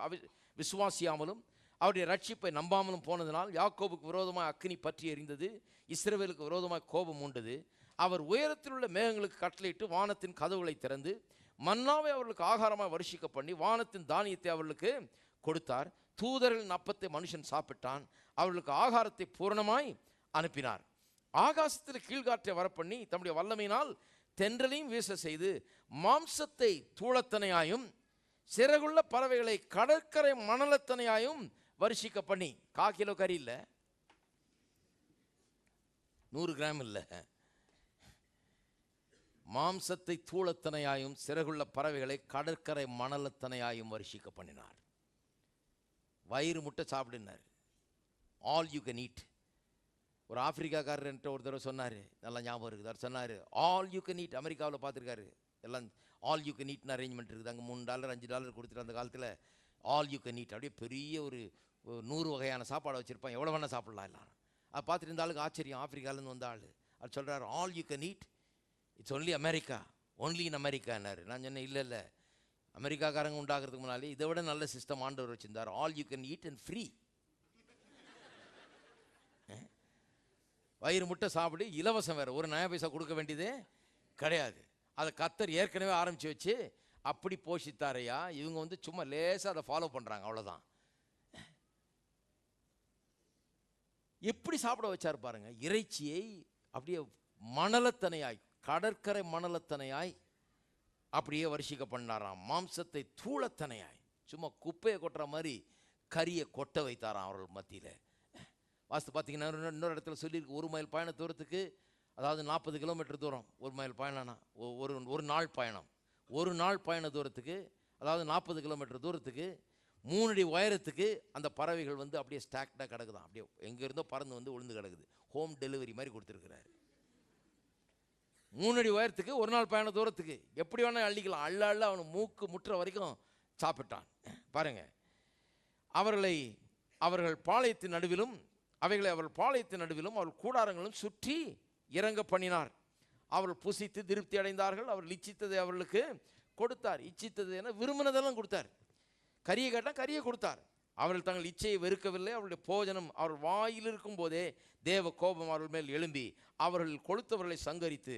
விசுவாசியாமலும் அவருடைய ரட்சிப்பை நம்பாமலும் போனதினால் யாக்கோபுக்கு விரோதமாக அக்கினி பற்றி எரிந்தது, இஸ்ரவேலுக்கு விரோதமாக கோபம் உண்டது. அவர் உயரத்தில் உள்ள மேகங்களுக்கு கட்டளையிட்டு வானத்தின் கதவுகளை திறந்து மன்னாவை அவர்களுக்கு ஆகாரமாக வருஷிக்க பண்ணி வானத்தின் தானியத்தை அவர்களுக்கு கொடுத்தார். தூதர்களின் அப்பத்தை மனுஷன் சாப்பிட்டான். அவர்களுக்கு ஆகாரத்தை பூரணமாய் அனுப்பினார். ஆகாசத்தில் கீழ்காற்றை வரப்பண்ணி தம்முடைய வல்லமையினால் தென்றலையும் வீச செய்து மாம்சத்தை தூளத்தனையாயும் சிறகுள்ள பறவைகளை கடற்கரை மணலத்தனையாயும் வருஷிக்க பண்ணி. 1/4 கிலோ கறி இல்லை, 100 கிராம் இல்லை, மாம்சத்தை தூளத்தனையாயும் சிறகுள்ள பறவைகளை கடற்கரை மணலத்தனையாயும் வருஷிக்க பண்ணினார். வயிறு முட்டை சாப்பிடுனார். All you can eat. ஒரு ஆப்பிரிக்காக்காரர்கிட்ட ஒரு தடவை சொன்னார், நல்லா ஞாபகம் இருக்குது. அவர் சொன்னார், ஆல் யூ கேன் ஈட். அமெரிக்காவில் பார்த்துருக்காரு, எல்லாம் ஆல் யூ கேன் ஈட்னு அரேஞ்ச்மெண்ட் இருக்குது. அங்கே $3 $5 கொடுத்துட்டு அந்த காலத்தில் ஆல் யூ கேன் ஈட். அப்படியே பெரிய ஒரு 100 வகையான சாப்பாடு வச்சுருப்பான், எவ்வளோ வேணால் சாப்பிடலாம் எல்லாரும். அதை பார்த்துட்டு இருந்த ஆளுக்கு ஆச்சரியம், ஆப்பிரிக்காலேருந்து வந்த ஆள். அது சொல்கிறார், all you can eat, it's only America, only in அமெரிக்கான்னாரு. நான் சொன்னேன், இல்லை அமெரிக்காக்காரங்க உண்டாகிறதுக்கு முன்னாலே இதை விட நல்ல சிஸ்டம் ஆண்டவர் வச்சுருந்தார். All you can eat and free. வயிறு முட்டை சாப்பிடு, இலவசம், வேறு ஒரு நயா பைசா கொடுக்க வேண்டியதே கிடையாது. அதை கர்த்தர் ஏற்கனவே ஆரம்பித்து வச்சு அப்படி போஷித்தாரையா. இவங்க சும்மா லேசாக அதை ஃபாலோ பண்ணுறாங்க, அவ்வளோதான். எப்படி சாப்பிட வச்சார் பாருங்க. இறைச்சியை அப்படியே மணலத்தனையாய், கடற்கரை மணலத்தனையாய் அப்படியே வருஷிக்க பண்ணாராம். மாம்சத்தை தூளத்தனையாய், சும்மா குப்பையை கொட்டுற மாதிரி கரியை கொட்ட வைத்தாராம் அவர்கள் மத்தியில். வாஸ்து பார்த்தீங்கன்னா இன்னொரு இடத்துல சொல்லியிருக்கு, 1 மைல் பயண தூரத்துக்கு, அதாவது 40 கிலோமீட்டர் தூரம் 1 மைல் பயணம்னா ஒரு நாள் பயணம். 1 நாள் பயண தூரத்துக்கு, அதாவது 40 கிலோமீட்டர் தூரத்துக்கு 3 அடி உயரத்துக்கு அந்த பறவைகள் அப்படியே ஸ்டாக்டாக கிடக்குதான். அப்படியே எங்கேருந்தோ பறந்து விழுந்து கிடக்குது. ஹோம் டெலிவரி மாதிரி கொடுத்துருக்குறாரு. 3 அடி உயரத்துக்கு 1 நாள் பயண தூரத்துக்கு எப்படி வேணால் அள்ளிக்கலாம். அள்ள அவனை மூக்கு முட்டுற வரைக்கும் சாப்பிட்டான் பாருங்க. அவர்கள் பாளையத்தின் நடுவிலும் அவர்கள் கூடாரங்களும் சுற்றி இறங்க பண்ணினார். அவர்கள் புசித்து திருப்தி அடைந்தார்கள். அவர் இச்சித்ததை அவர்களுக்கு கொடுத்தார். இச்சித்தது என விரும்பினதெல்லாம் கொடுத்தார். கரியை கேட்டால் கரியை கொடுத்தார். அவர்கள் தங்கள் இச்சையை வெறுக்கவில்லை. அவருடைய போஜனம் அவர்கள் வாயில் இருக்கும் போதே தேவ கோபம் அவர்கள் மேல் எழும்பி அவர்கள் கொளுத்தவர்களை சங்கரித்து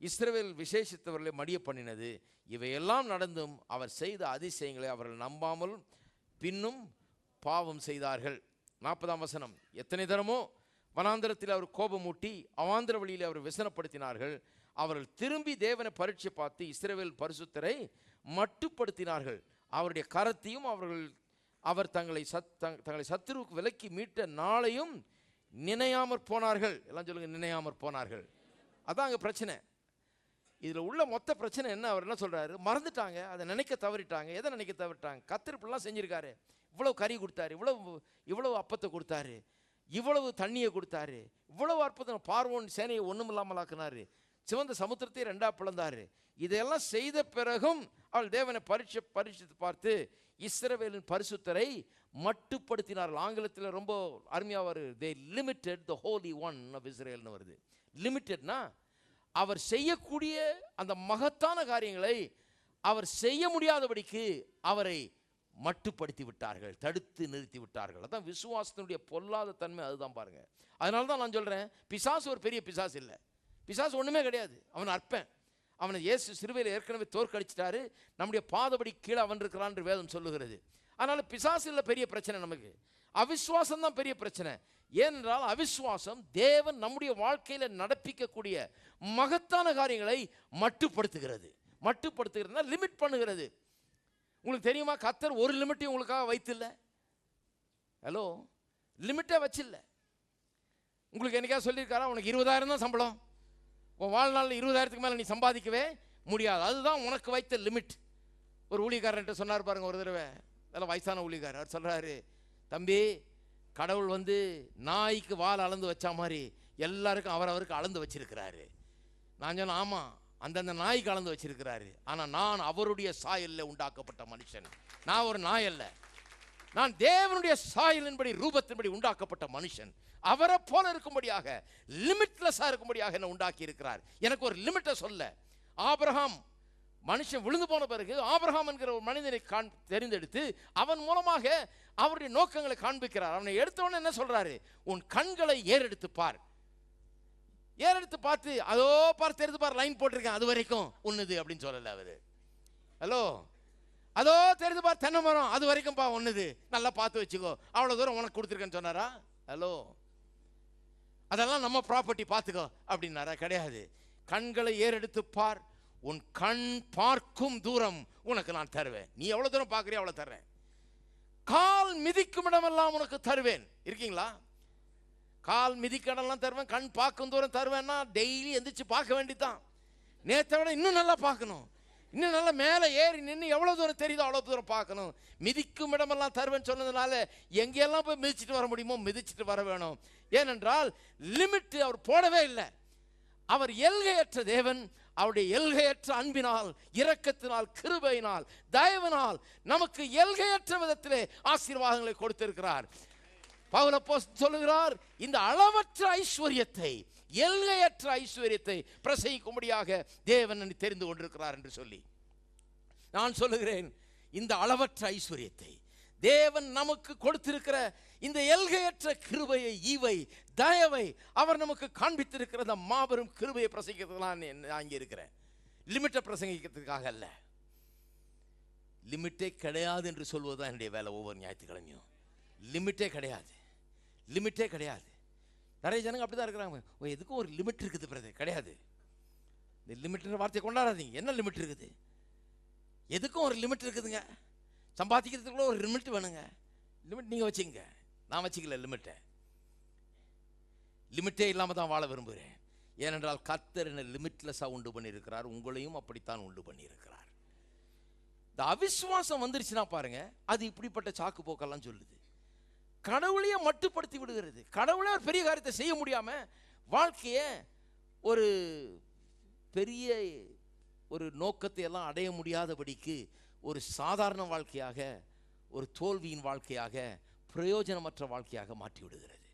இஸ்ரவேல் விசேஷித்தவர்களை மடிய பண்ணினது. இவையெல்லாம் நடந்தும் அவர் செய்த அதிசயங்களை அவர்கள் நம்பாமல் பின்னும் பாவம் செய்தார்கள். 40ஆம் வசனம், எத்தனை தரமோ வனாந்தரத்தில் அவர் கோபமூட்டி அவாந்திர வழியில் அவர் விசனப்படுத்தினார்கள். அவர்கள் திரும்பி தேவனை பரீட்சை பார்த்து இஸ்ரவேல் பரிசுத்தரை மட்டுப்படுத்தினார்கள். அவருடைய கரத்தையும் அவர் தங்களை சத்துருவுக்கு விலக்கி மீட்ட நாளையும் நினையாமற் போனார்கள். எல்லாம் சொல்லுங்க, நினையாமற் போனார்கள். அதான் அங்கே பிரச்சனை. இதில் உள்ள மொத்த பிரச்சனை என்ன? அவர் என்ன சொல்கிறாரு? மறந்துட்டாங்க, அதை நினைக்க தவறிட்டாங்க. எதை நினைக்க தவறிட்டாங்க? கர்த்தர் இப்படிலாம் செஞ்சுருக்காரு, இவ்வளவு கறி கொடுத்தாரு, இவ்வளவு அப்பத்தை கொடுத்தாரு, இவ்வளவு தண்ணியை கொடுத்தாரு, இவ்வளவு அற்புதம், பார்வோன் சேனையை ஒன்றும் இல்லாமல் ஆக்குனாரு, சிவந்த சமுத்திரத்தை ரெண்டா பிளந்தாரு. இதையெல்லாம் செய்த பிறகும் அவள் தேவனை பரீட்சித்து பார்த்து இஸ்ரவேலின் பரிசுத்தரை மட்டுப்படுத்தினார்கள். ஆங்கிலத்தில் ரொம்ப அருமையாக வருது, they limited the holy one of Israel வருது. லிமிட்டட்னா அவர் செய்யக்கூடிய அந்த மகத்தான காரியங்களை அவர் செய்ய முடியாதபடிக்கு அவரை மட்டுப்படுத்தி விட்டார்கள், தடுத்து நிறுத்தி விட்டார்கள். அதான் விசுவாசத்தினுடைய பொல்லாத தன்மை. அதுதான் பாருங்க. அதனால தான் நான் சொல்றேன், பிசாசு ஒரு பெரிய பிசாசு இல்லை, பிசாசு ஒண்ணுமே கிடையாது, அவன் அற்பன். அவனை இயேசு சிலுவையில் ஏற்கனவே தோற்கடிச்சிட்டாரு, நம்முடைய பாதபடி கீழே அவன் இருக்கிறான் என்று வேதம் சொல்லுகிறது. அதனால பிசாசு இல்லை பெரிய பிரச்சனை, நமக்கு அவிசுவாசம் தான் பெரிய பிரச்சனை. ஏனென்றால் அவிசுவாசம் தேவன் நம்முடைய வாழ்க்கையில் நடப்பிக்கக்கூடிய மகத்தான காரியங்களை மட்டுப்படுத்துகிறது. மட்டுப்படுத்துகிறதுனா லிமிட் பண்ணுகிறது. உங்களுக்கு தெரியுமா, கர்த்தர் ஒரு லிமிட்டையும் உங்களுக்காக வைத்தில்ல. ஹலோ, லிமிட்டே வச்சில்ல. உங்களுக்கு என்னைக்காக சொல்லியிருக்காரா, உனக்கு 20,000 தான் சம்பளம், உன் வாழ்நாளில் 20,000க்கு மேலே நீ சம்பாதிக்கவே முடியாது, அதுதான் உனக்கு வைத்த லிமிட். ஒரு ஊழியக்காரன்ட்ட சொன்னார் பாருங்க ஒரு தடவை, அதெல்லாம் வயசான ஊழியக்காரர். அவர் சொல்கிறாரு, தம்பி, கடவுள் நாய்க்கு வால் அளந்து வச்சா மாதிரி எல்லாருக்கும் அவருக்கு அளந்து வச்சிருக்கிறாரு. நான் சொன்னேன், ஆமாம், அந்தந்த நாய்க்கு அளந்து வச்சிருக்கிறாரு, ஆனால் நான் அவருடைய சாயலில் உண்டாக்கப்பட்ட மனுஷன், நான் ஒரு நாய் அல்ல, நான் தேவனுடைய சாயலின்படி ரூபத்தின்படி உண்டாக்கப்பட்ட மனுஷன். அவரை போல இருக்கும்படியாக, லிமிட்லெஸ்ஸாக இருக்கும்படியாக என்ன உண்டாக்கி இருக்கிறார். எனக்கு ஒரு லிமிட்டை சொல்ல. ஆபிரகாம் மனுஷன் விழுந்து போன பிறகு ஆபிரகாம் என்கிற ஒரு மனிதனை தெரிந்தெடுத்து அவன் மூலமாக அவருடைய நோக்கங்களை காண்பிக்கிறார். அவனை எடுத்தவொடனே என்ன சொல்றாரு, உன் கண்களை ஏறெடுத்து பார். ஏறெடுத்து பார்த்து அதோ பார்த்து எடுத்து பார், லைன் போட்டிருக்கேன், அது வரைக்கும் உன்னுது அப்படின்னு சொல்லல அவரு. ஹலோ, அதோ தெரிந்து பார் தென்னை மரம், அது வரைக்கும் பா ஒன்னுது, நல்லா பார்த்து வச்சுக்கோ, அவ்வளோ தூரம் உனக்கு கொடுத்துருக்கேன்னு சொன்னாரா? ஹலோ, அதெல்லாம் நம்ம ப்ராப்பர்ட்டி பார்த்துக்கோ அப்படின்னாரா? கிடையாது. கண்களை ஏறெடுத்து பார், உன் கண் பார்க்கும் தூரம் உனக்கு நான் தருவேன். நீ எவ்வளோ தூரம் பார்க்குறியோ அவ்வளோ தர்றேன். கால் மிதிக்கும் இடமெல்லாம் உனக்கு தருவேன். இருக்கீங்களா? கால் மிதிக்கடெல்லாம் தருவேன், கண் பார்க்கும் தூரம் தருவேன்னா டெய்லி எந்திரிச்சு பார்க்க வேண்டிதான். நேற்றை விட இன்னும் நல்லா பார்க்கணும், இன்னும் நல்லா மேலே ஏறி நின்று எவ்வளோ தூரம் தெரியுதோ அவ்வளோ தூரம் பார்க்கணும். மிதிக்கும் இடமெல்லாம் தருவேன்னு சொன்னதுனால எங்கெல்லாம் போய் மிதிச்சுட்டு வர முடியுமோ மிதிச்சுட்டு வர வேணும். ஏனென்றால் லிமிட் அவர் போடவே இல்லை. அவர் எல்கையற்ற தேவன். அவருடைய எல்கையற்ற அன்பினால், இரக்கத்தினால், கிருபையினால், தயவினால் நமக்கு எல்கையற்ற விதத்திலே ஆசீர்வாதங்களை கொடுத்திருக்கிறார். பவுல் அப்போஸ்தலன் சொல்லுகிறார், இந்த அளவற்ற ஐஸ்வர்யத்தை, எல்கையற்ற ஐஸ்வர்யத்தை பிரசங்கிக்கும்படியாக தேவன் என்னை தெரிந்து கொண்டிருக்கிறார் என்று சொல்லி நான் சொல்லுகிறேன். இந்த அளவற்ற ஐஸ்வர்யத்தை தேவன் நமக்கு கொடுத்திருக்கிற இந்த எல்கையற்ற கிருபையை, ஈவை, தயவை அவர் நமக்கு காண்பித்திருக்கிற அந்த மாபெரும் கிருபையை பிரசங்கிக்கிறதுலாம் நான் இங்கே இருக்கிறேன். லிமிட்டை பிரசங்கிக்கிறதுக்காக அல்ல. லிமிட்டே கிடையாது என்று சொல்வதுதான் என்னுடைய வேலை. ஒவ்வொரு ஞாயிற்றுக்கிழமையும் லிமிட்டே கிடையாது, லிமிட்டே கிடையாது. நிறைய ஜனங்க அப்படி தான் இருக்கிறாங்க. எதுக்கும் ஒரு லிமிட் இருக்குது பிரதர். கிடையாது. இந்த லிமிட்ன்ற வார்த்தையை கொண்டாடாதீங்க. என்ன லிமிட் இருக்குது? எதுக்கும் ஒரு லிமிட் இருக்குதுங்க. சம்பாதிக்கிறதுக்குள்ள ஒரு லிமிட் வேணுங்க. லிமிட் நீங்கள் வச்சுங்க, நான் வச்சுக்கல லிமிட்டை. லிமிட்டே இல்லாமல் தான் வாழ விரும்புகிறேன். ஏனென்றால் கர்த்தர் என்ன லிமிட்லெஸ்ஸாக உண்டு பண்ணியிருக்கிறார், உங்களையும் அப்படித்தான் உண்டு பண்ணியிருக்கிறார். இந்த அவிசுவாசம் வந்துருச்சுன்னா பாருங்க, அது இப்படிப்பட்ட சாக்கு போக்கெல்லாம் சொல்லுது. கடவுளையே மட்டுப்படுத்தி விடுகிறது. கடவுளே ஒரு பெரிய காரியத்தை செய்ய முடியாம வாழ்க்கையை ஒரு பெரிய ஒரு நோக்கத்தை எல்லாம் அடைய முடியாதபடிக்கு ஒரு சாதாரண வாழ்க்கையாக, ஒரு தோல்வியின் வாழ்க்கையாக, பிரயோஜனமற்ற வாழ்க்கையாக மாற்றி விடுகிறது.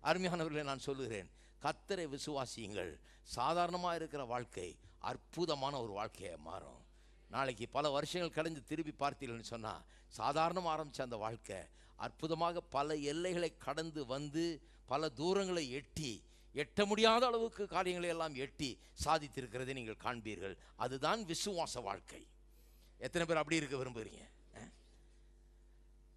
அருமையானவர்களை, நான் சொல்லுகிறேன், கர்த்தரை விசுவாசியுங்கள். சாதாரணமாக இருக்கிற வாழ்க்கை அற்புதமான ஒரு வாழ்க்கையை மாறும். நாளைக்கு பல வருஷங்கள் கழிந்து திரும்பி பார்த்தீர்கள்னு சொன்னால், சாதாரணமாக ஆரம்பித்த அந்த வாழ்க்கை அற்புதமாக பல எல்லைகளை கடந்து வந்து பல தூரங்களை எட்ட முடியாத அளவுக்கு காரியங்களை எல்லாம் எட்டி சாதித்திருக்கிறதை நீங்கள் காண்பீர்கள். அதுதான் விசுவாச வாழ்க்கை. எத்தனை பேர் அப்படி இருக்க விரும்புகிறீங்க?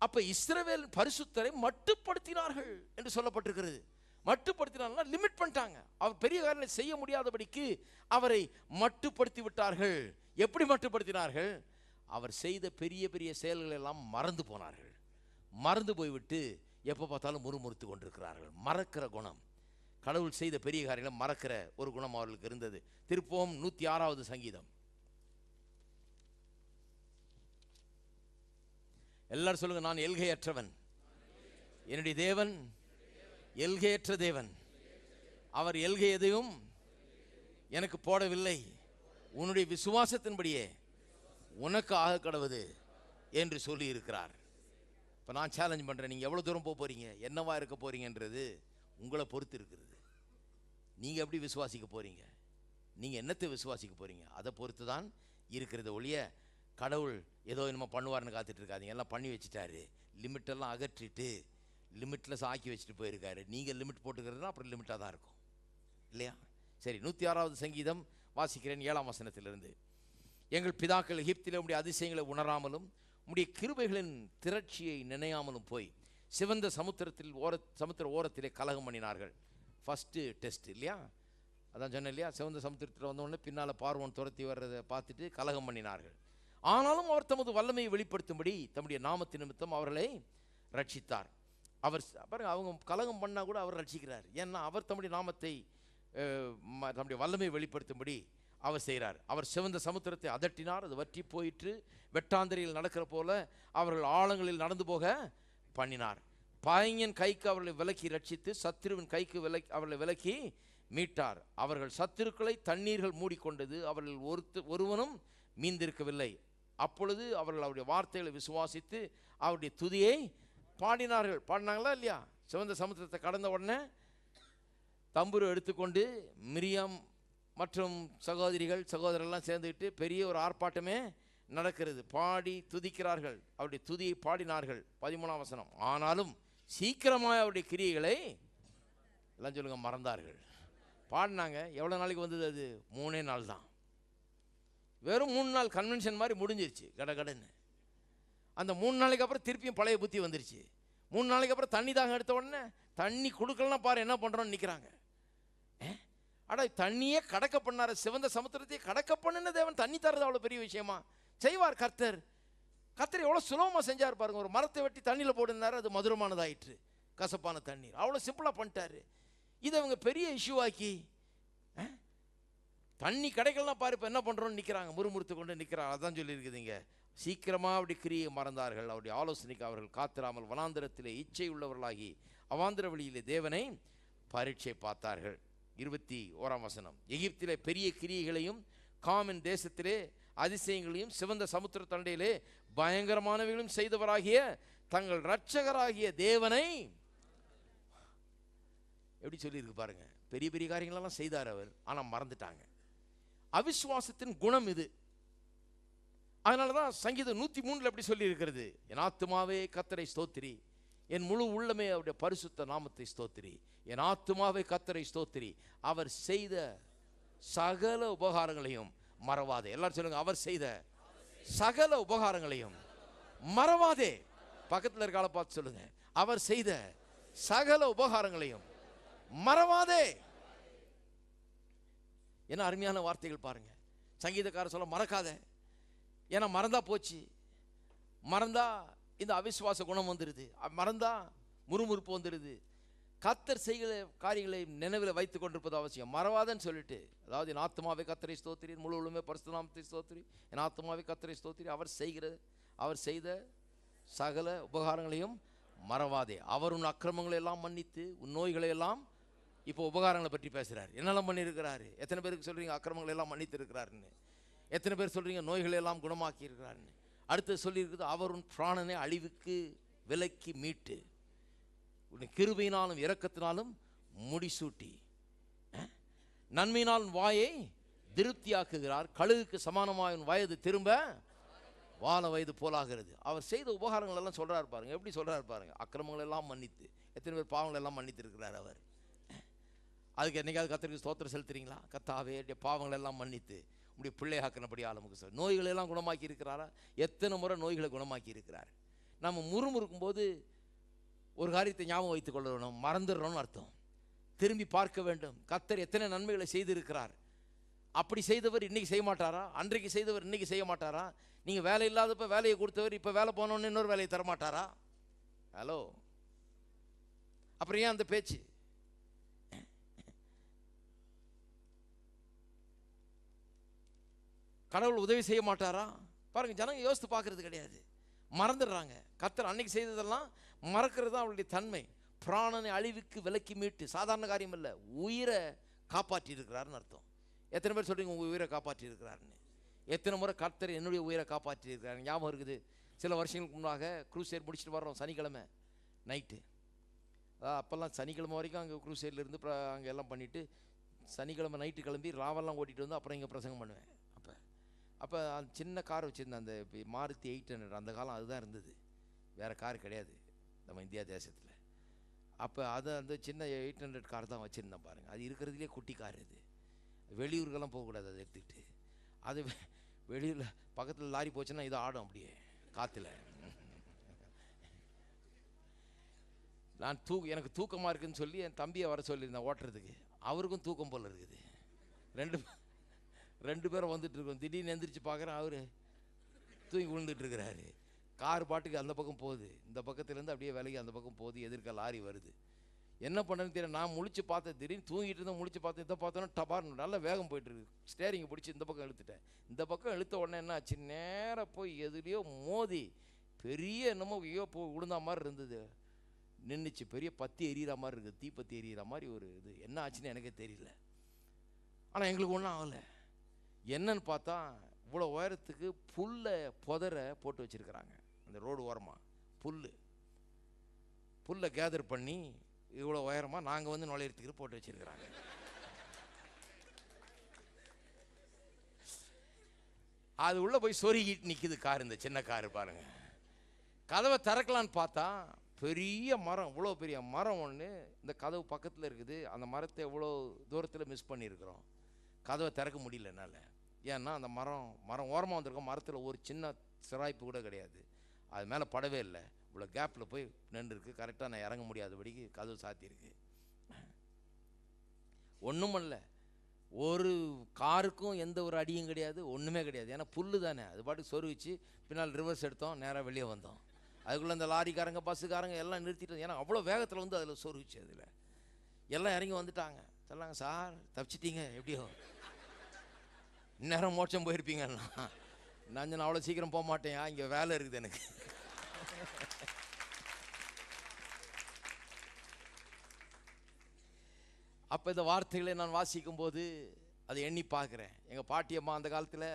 அப்ப இஸ்ரவேல் பரிசுத்தரை மட்டுப்படுத்தினார்கள் என்று சொல்லப்பட்டிருக்கிறது. மட்டுப்படுத்தினார்கள், லிமிட் பண்ணிட்டாங்க. அவர் பெரிய காரியங்களை செய்ய முடியாதபடிக்கு அவரை மட்டுப்படுத்தி விட்டார்கள். எப்படி மட்டுப்படுத்தினார்கள்? அவர் செய்த பெரிய பெரிய செயல்கள் எல்லாம் மறந்து போனார்கள். மறந்து போய்விட்டு எப்போ பார்த்தாலும் முறுமுறுத்து கொண்டிருக்கிறார்கள். மறக்கிற குணம். கடவுள் செய்த பெரிய காரியங்களை மறக்கிற ஒரு குணம் அவர்களுக்கு இருந்தது. திருப்போம் 106வது சங்கீதம். எல்லாரும் சொல்லுங்க, நான் எல்கையற்றவன், என்னுடைய தேவன் எல்கையற்ற தேவன், அவர் எல்கை எதையும் எனக்கு போடவில்லை, உன்னுடைய விசுவாசத்தின்படியே உனக்கு ஆக கடவுது என்று சொல்லி இருக்கிறார். இப்போ நான் சேலஞ்ச் பண்ணுறேன், நீங்கள் எவ்வளோ தூரம் போக போகிறீங்க, என்னவா இருக்க போகிறீங்கன்றது உங்களை பொறுத்து இருக்கிறது. நீங்கள் எப்படி விசுவாசிக்க போகிறீங்க, நீங்கள் என்னத்தை விசுவாசிக்க போகிறீங்க, அதை பொறுத்து தான் இருக்கிறது ஒழிய கடவுள் ஏதோ என்னமோ பண்ணுவார்னு காத்துட்டு இருக்காதீங்க. எல்லாம் பண்ணி வச்சுட்டாரு, லிமிட்டெல்லாம் அகற்றிட்டு லிமிட்லெஸ் ஆக்கி வச்சுட்டு போயிருக்காரு. நீங்கள் லிமிட் போட்டுக்கிறதுனா அப்புறம் லிமிட்டாக தான் இருக்கும் இல்லையா? சரி, 106வது சங்கீதம் வாசிக்கிறேன் 7ஆம் வசனத்திலிருந்து. எங்கள் பிதாக்கள் எகிப்திலே உம்முடைய அதிசயங்களை உணராமலும் உம்முடைய கிருபைகளின் திரட்சியை நினையாமலும் போய் சிவந்த சமுத்திர ஓரத்திலே கலகம் பண்ணினார்கள். ஃபஸ்ட்டு டெஸ்ட் இல்லையா? அதான் சொன்னேன் இல்லையா? சிவந்த சமுத்திரத்தில் வந்தோடனே பின்னால் பார்வோன் துரத்தி வர்றதை பார்த்துட்டு கலகம் பண்ணினார்கள். ஆனாலும் அவர் தமது வல்லமையை வெளிப்படுத்தும்படி தம்முடைய நாமத்தின் நிமித்தம் அவர்களை ரட்சித்தார். அவர் பாருங்க, அவங்க கலகம் பண்ணால் கூட அவர் ரட்சிக்கிறார். ஏன்னா அவர் தம்முடைய நாமத்தை தம்முடைய வல்லமையை வெளிப்படுத்தும்படி அவர் செய்கிறார். அவர் சிவந்த சமுத்திரத்தை அதட்டினார், அது வற்றி போயிற்று. வெட்டாந்தரையில் நடக்கிற போல அவர்கள் ஆழங்களில் நடந்து போக பண்ணினார். பகைஞன் கைக்கு அவர்களை விலக்கி ரட்சித்து சத்துருவின் கைக்கு அவர்களை விலக்கி மீட்டார். அவர்கள் சத்துருக்களை தண்ணீர்கள் மூடிக்கொண்டது, அவர்கள் ஒருவனும் மீந்திருக்கவில்லை. அப்பொழுது அவர்கள் அவருடைய வார்த்தைகளை விசுவாசித்து அவருடைய துதியை பாடினார்கள். பாடினாங்களா இல்லையா? சிவந்த சமுத்திரத்தை கடந்த உடனே தம்புரு எடுத்துக்கொண்டு மிரியாம் மற்றும் சகோதரர்கள்லாம் சேர்ந்துக்கிட்டு பெரிய ஒரு ஆர்ப்பாட்டமே நடக்கிறது. பாடி துதிக்கிறார்கள், அவருடைய துதியை பாடினார்கள். 13ஆம் வசனம். ஆனாலும் சீக்கிரமாக அவருடைய கிரியைகளை எல்லாம் சொல்லுங்க மறந்தார்கள். பாடினாங்க, எவ்வளோ நாளைக்கு வந்தது? அது 3 நாள் தான். வெறும் 3 நாள் கன்வென்ஷன் மாதிரி முடிஞ்சிருச்சு கடகடன்னு. அந்த 3 நாளைக்கு அப்புறம் திருப்பியும் பழைய புத்தி வந்துருச்சு. 3 நாளைக்கு அப்புறம் தண்ணி தாங்க எடுத்த உடனே தண்ணி கொடுக்கலாம் பாரு என்ன பண்ணுறோன்னு நிற்கிறாங்க. அடா, தண்ணியே கடக்க பண்ணார, சிவந்த சமுத்திரத்தையே கடக்க பண்ணின தேவன் தண்ணி தர்றது அவ்வளோ பெரிய விஷயமா? செய்வார் கர்த்தர். கர்த்தர் எவ்வளோ சுலபமாக செஞ்சார் பாருங்க. ஒரு மரத்தை வெட்டி தண்ணியில் போட்டுருந்தாரு, அது மதுரமானதாயிற்று, கசப்பான தண்ணீர். அவ்வளோ சிம்பிளாக பண்ணிட்டாரு. இதை அவங்க பெரிய இஷ்யூ ஆக்கி தண்ணி கிடைக்கலாம் பாரு இப்போ என்ன பண்ணுறோன்னு நிற்கிறாங்க, முறுமுறுத்து கொண்டு நிற்கிறாங்க. அதான் சொல்லியிருக்குதுங்க, சீக்கிரமாக அப்படி கிரியை மறந்தார்கள். அவருடைய ஆலோசனைக்கு அவர்கள் காத்திராமல் வனாந்திரத்திலே இச்சை உள்ளவர்களாகி அவாந்திர வழியிலே தேவனை பரீட்சை பார்த்தார்கள். 21ஆம் வசனம். எகிப்திலே பெரிய கிரியைகளையும் காமின் தேசத்திலே அதிசயங்களையும் சிவந்த சமுத்திர தண்டையிலே பயங்கரமானவைகளும் செய்தவராகிய தங்கள் இரட்சகராகிய தேவனை எப்படி சொல்லியிருக்கு பாருங்க. பெரிய பெரிய காரியங்களெல்லாம் செய்தார் அவர், ஆனால் மறந்துட்டாங்க. அவிசுவாசத்தின் குணம் இது. அதனால தான் சங்கீதம் 103 எப்படி சொல்லி இருக்கிறது, என் ஆத்துமாவே கர்த்தரை ஸ்தோத்திரி, என் முழு உள்ளமே அவருடைய பரிசுத்த நாமத்தை ஸ்தோத்திரி, என் ஆத்துமாவே கர்த்தரை ஸ்தோத்திரி, அவர் செய்த சகல உபகாரங்களையும் மறவாதே. எல்லாரும் சொல்லுங்க, அவர் செய்த சகல உபகாரங்களையும் மறவாதே. பக்கத்தில் இருக்கால பார்த்து சொல்லுங்க, அவர் செய்த சகல உபகாரங்களையும் மறவாதே. என்ன அருமையான வார்த்தைகள் பாருங்க. சங்கீதக்காரர் சொல்ல மறக்காத, ஏன்னா மறந்தா போச்சு, மறந்தா இந்த அவிசுவாச குணம் வந்துடுது, மறந்தா முறுமுறுப்பு வந்துடுது. கர்த்தர் செய்கிற காரியங்களை நினைவில் வைத்து கொண்டிருப்பது அவசியம். மறவாதன்னு சொல்லிட்டு, அதாவது என் ஆத்துமாவே கர்த்தரை ஸ்தோத்திரி, முழு உள்ளமே பரிசுத்த நாமத்தை ஸ்தோத்திரி, என் ஆத்துமாவே கர்த்தரை ஸ்தோத்திரி, அவர் செய்த சகல உபகாரங்களையும் மறவாதே. அவர் உன் அக்கிரமங்களை எல்லாம் மன்னித்து உன் நோய்களை எல்லாம், இப்போ உபகாரங்களை பற்றி பேசுகிறார், என்னெல்லாம் பண்ணியிருக்கிறாரு. எத்தனை பேருக்கு சொல்கிறீங்க அக்கிரமங்களை எல்லாம் மன்னித்து இருக்கிறாருன்னு? எத்தனை பேர் சொல்கிறீங்க நோய்களை எல்லாம் குணமாக்கி இருக்கிறாருன்னு? அடுத்து சொல்லியிருக்குது, அவர் உன் பிராணனை அழிவுக்கு விலக்கி மீட்டு உன் கிருபையினாலும் இரக்கத்தினாலும் முடிசூட்டி நன்மையினால் வாயை திருப்தியாக்குகிறார். கழுகுக்கு சமானமாய் உன் வயது திரும்ப வான வயது போலாகிறது. அவர் செய்த உபகாரங்கள் எல்லாம் சொல்றாரு பாருங்க. எப்படி சொல்றாரு பாருங்க. அக்கிரமங்கள் எல்லாம் மன்னித்து, எத்தனை பேர் பாவங்கள் எல்லாம் மன்னித்து இருக்கிறார் அவர். அதுக்கு என்னைக்காவது கர்த்தருக்கு ஸ்தோத்திரம் செலுத்துறீங்களா? கர்த்தாவே பாவங்கள் எல்லாம் மன்னித்து உடைய பிள்ளையாக்கினபடி ஆளுமுக்கு சொல். நோய்களை எல்லாம் குணமாக்கி இருக்கிறாரா? எத்தனை முறை நோய்களை குணமாக்கி இருக்கிறார். நம்ம முறுமுறுக்கும் போது ஒரு காரியத்தை ஞாபகம் வைத்துக் கொள்ளணும், மறந்துடுறோம்னு அர்த்தம். திரும்பி பார்க்க வேண்டும். கர்த்தர் எத்தனை நன்மைகளை செய்திருக்கிறார். அப்படி செய்தவர் இன்னைக்கு செய்ய மாட்டாரா? அன்றைக்கு செய்தவர் இன்னைக்கு செய்ய மாட்டாரா? நீங்கள் வேலை இல்லாதப்ப வேலையை கொடுத்தவர் இப்போ வேலை போனோன்னு இன்னொரு வேலையை தரமாட்டாரா? ஹலோ, அப்புறம் ஏன் அந்த பேச்சு? கடவுள் உதவி செய்ய மாட்டாரா? பாருங்கள், ஜனங்க யோசித்து பார்க்கறது கிடையாது, மறந்துடுறாங்க. கர்த்தர் அன்னைக்கு செய்ததெல்லாம் மறக்கிறது தான் அவளுடைய தன்மை. பிராணனை அழிவுக்கு விலக்கி மீட்டு, சாதாரண காரியம் இல்லை, உயிரை காப்பாற்றி இருக்கிறாருன்னு அர்த்தம். எத்தனை பேர் சொல்கிறீங்க உங்கள் உயிரை காப்பாற்றி இருக்கிறாருன்னு? எத்தனை முறை கர்த்தர் என்னுடைய உயிரை காப்பாற்றி இருக்கிறாரு ஞாபகம் இருக்குது. சில வருஷங்களுக்கு முன்னாக க்ரூசேர் முடிச்சுட்டு வர்றோம் சனிக்கிழமை நைட்டு. அப்போல்லாம் சனிக்கிழமை வரைக்கும் அங்கே க்ரூசேர்லேருந்து அங்கே எல்லாம் பண்ணிவிட்டு சனிக்கிழமை நைட்டு கிளம்பி ராவெல்லாம் ஓட்டிகிட்டு வந்து அப்புறம் இங்கே பிரசங்கம் பண்ணுவேன். அப்போ அந்த சின்ன கார் வச்சுருந்தேன், அந்த மாருதி 800, அந்த காலம் அதுதான் இருந்தது, வேறு கார் கிடையாது நம்ம இந்தியா தேசத்தில். அப்போ அதை அந்த சின்ன 800 கார் தான் வச்சுருந்தேன் பாருங்கள். அது இருக்கிறதுலே குட்டி கார், இது வெளியூருக்கெல்லாம் போகக்கூடாது அதை எடுத்துக்கிட்டு. அது வெளியூரில் பக்கத்தில் லாரி போச்சுன்னா இது ஆடும் அப்படியே காற்றுல. நான் எனக்கு தூக்கமாக இருக்குதுன்னு சொல்லி என் தம்பியை வர சொல்லியிருந்தேன் ஓட்டுறதுக்கு. அவருக்கும் தூக்கம் போல் இருக்குது. ரெண்டு பேரும் வந்துட்டு இருக்கோம். திடீர்னு எந்திரிச்சு பார்க்குறேன், அவர் தூங்கி விழுந்துட்டு இருக்கிறாரு. கார் பாட்டுக்கு அந்த பக்கம் போகுது, இந்த பக்கத்துலேருந்து அப்படியே விலகி அந்த பக்கம் போகுது, எதிர்க்க லாரி வருது. என்ன பண்ணுறேன்னு தெரியல. நான் முழிச்சு பார்த்தேன், திடீர்னு தூங்கிட்டு இருந்தேன், முழிச்சு பார்த்தேன், இதை பார்த்தோன்னா டபார்னு நல்லா வேகம் போயிட்டுருக்கு. ஸ்டேரிங்கை பிடிச்சி இந்த பக்கம் இழுத்துட்டேன். இந்த பக்கம் இழுத்த உடனே என்ன ஆச்சு, நேராக போய் எதுலேயோ மோதி பெரிய என்னமோ ஐயோ விழுந்தா மாதிரி இருந்தது. நின்றுச்சு, பெரிய பத்தி எரியிற மாதிரி இருக்குது, தீப்பத்தி எரியிற மாதிரி ஒரு இது. என்ன ஆச்சுன்னு எனக்கே தெரியல. ஆனால் எங்களுக்கு ஒன்றும் ஆகலை. என்னன்னு பார்த்தா இவ்வளோ உயரத்துக்கு புல்லை புதரை போட்டு வச்சுருக்கிறாங்க. அந்த ரோடு ஓரமாக புல்லை கேதர் பண்ணி இவ்வளோ உயரமாக நாங்கள் வந்து நுழையிறதுக்கு போட்டு வச்சுருக்கிறாங்க. அது உள்ளே போய் சொருகிட்டு நிற்கிது கார், இந்த சின்ன காரு பாருங்கள். கதவை திறக்கலான்னு பார்த்தா பெரிய மரம், இவ்வளோ பெரிய மரம் ஒன்று இந்த கதவு பக்கத்தில் இருக்குது. அந்த மரத்தை எவ்வளோ தூரத்தில் மிஸ் பண்ணியிருக்கிறோம். கதவை திறக்க முடியல என்னால். ஏன்னா அந்த மரம் ஓரமாக வந்திருக்கோம், மரத்தில் ஒரு சின்ன சிராய்ப்பு கூட கிடையாது, அது மேலே படவே இல்லை. இவ்வளோ கேப்பில் போய் நின்றுருக்கு. கரெக்டாக நான் இறங்க முடியாதபடிக்கு கதவு சாத்தியிருக்கு. ஒன்றும் இல்லை, ஒரு காருக்கும் எந்த ஒரு அடியும் கிடையாது, ஒன்றுமே கிடையாது. ஏன்னா புல்லு தானே, அது பாட்டுக்கு சொருவிச்சு பின்னால் ரிவர்ஸ் எடுத்தோம், நேராக வெளியே வந்தோம். அதுக்குள்ளே இந்த லாரிக்காரங்க பஸ்ஸுக்காரங்க எல்லாம் நிறுத்திட்டு, ஏன்னா அவ்வளோ வேகத்தில் வந்து அதில் சொருவிச்சு, அதில் எல்லாம் இறங்கி வந்துட்டாங்க. சொல்லாங்க, சார் தப்பிச்சிட்டீங்க, எப்படியோ இந்நேரம் மோட்சம் போயிருப்பீங்கன்னா. நான் அவ்வளோ சீக்கிரம் போக மாட்டேன், இங்கே வேலை இருக்குது எனக்கு. அப்போ இந்த வார்த்தைகளை நான் வாசிக்கும் போது அதை எண்ணி பார்க்குறேன். எங்கள் பாட்டியம்மா அந்த காலத்தில்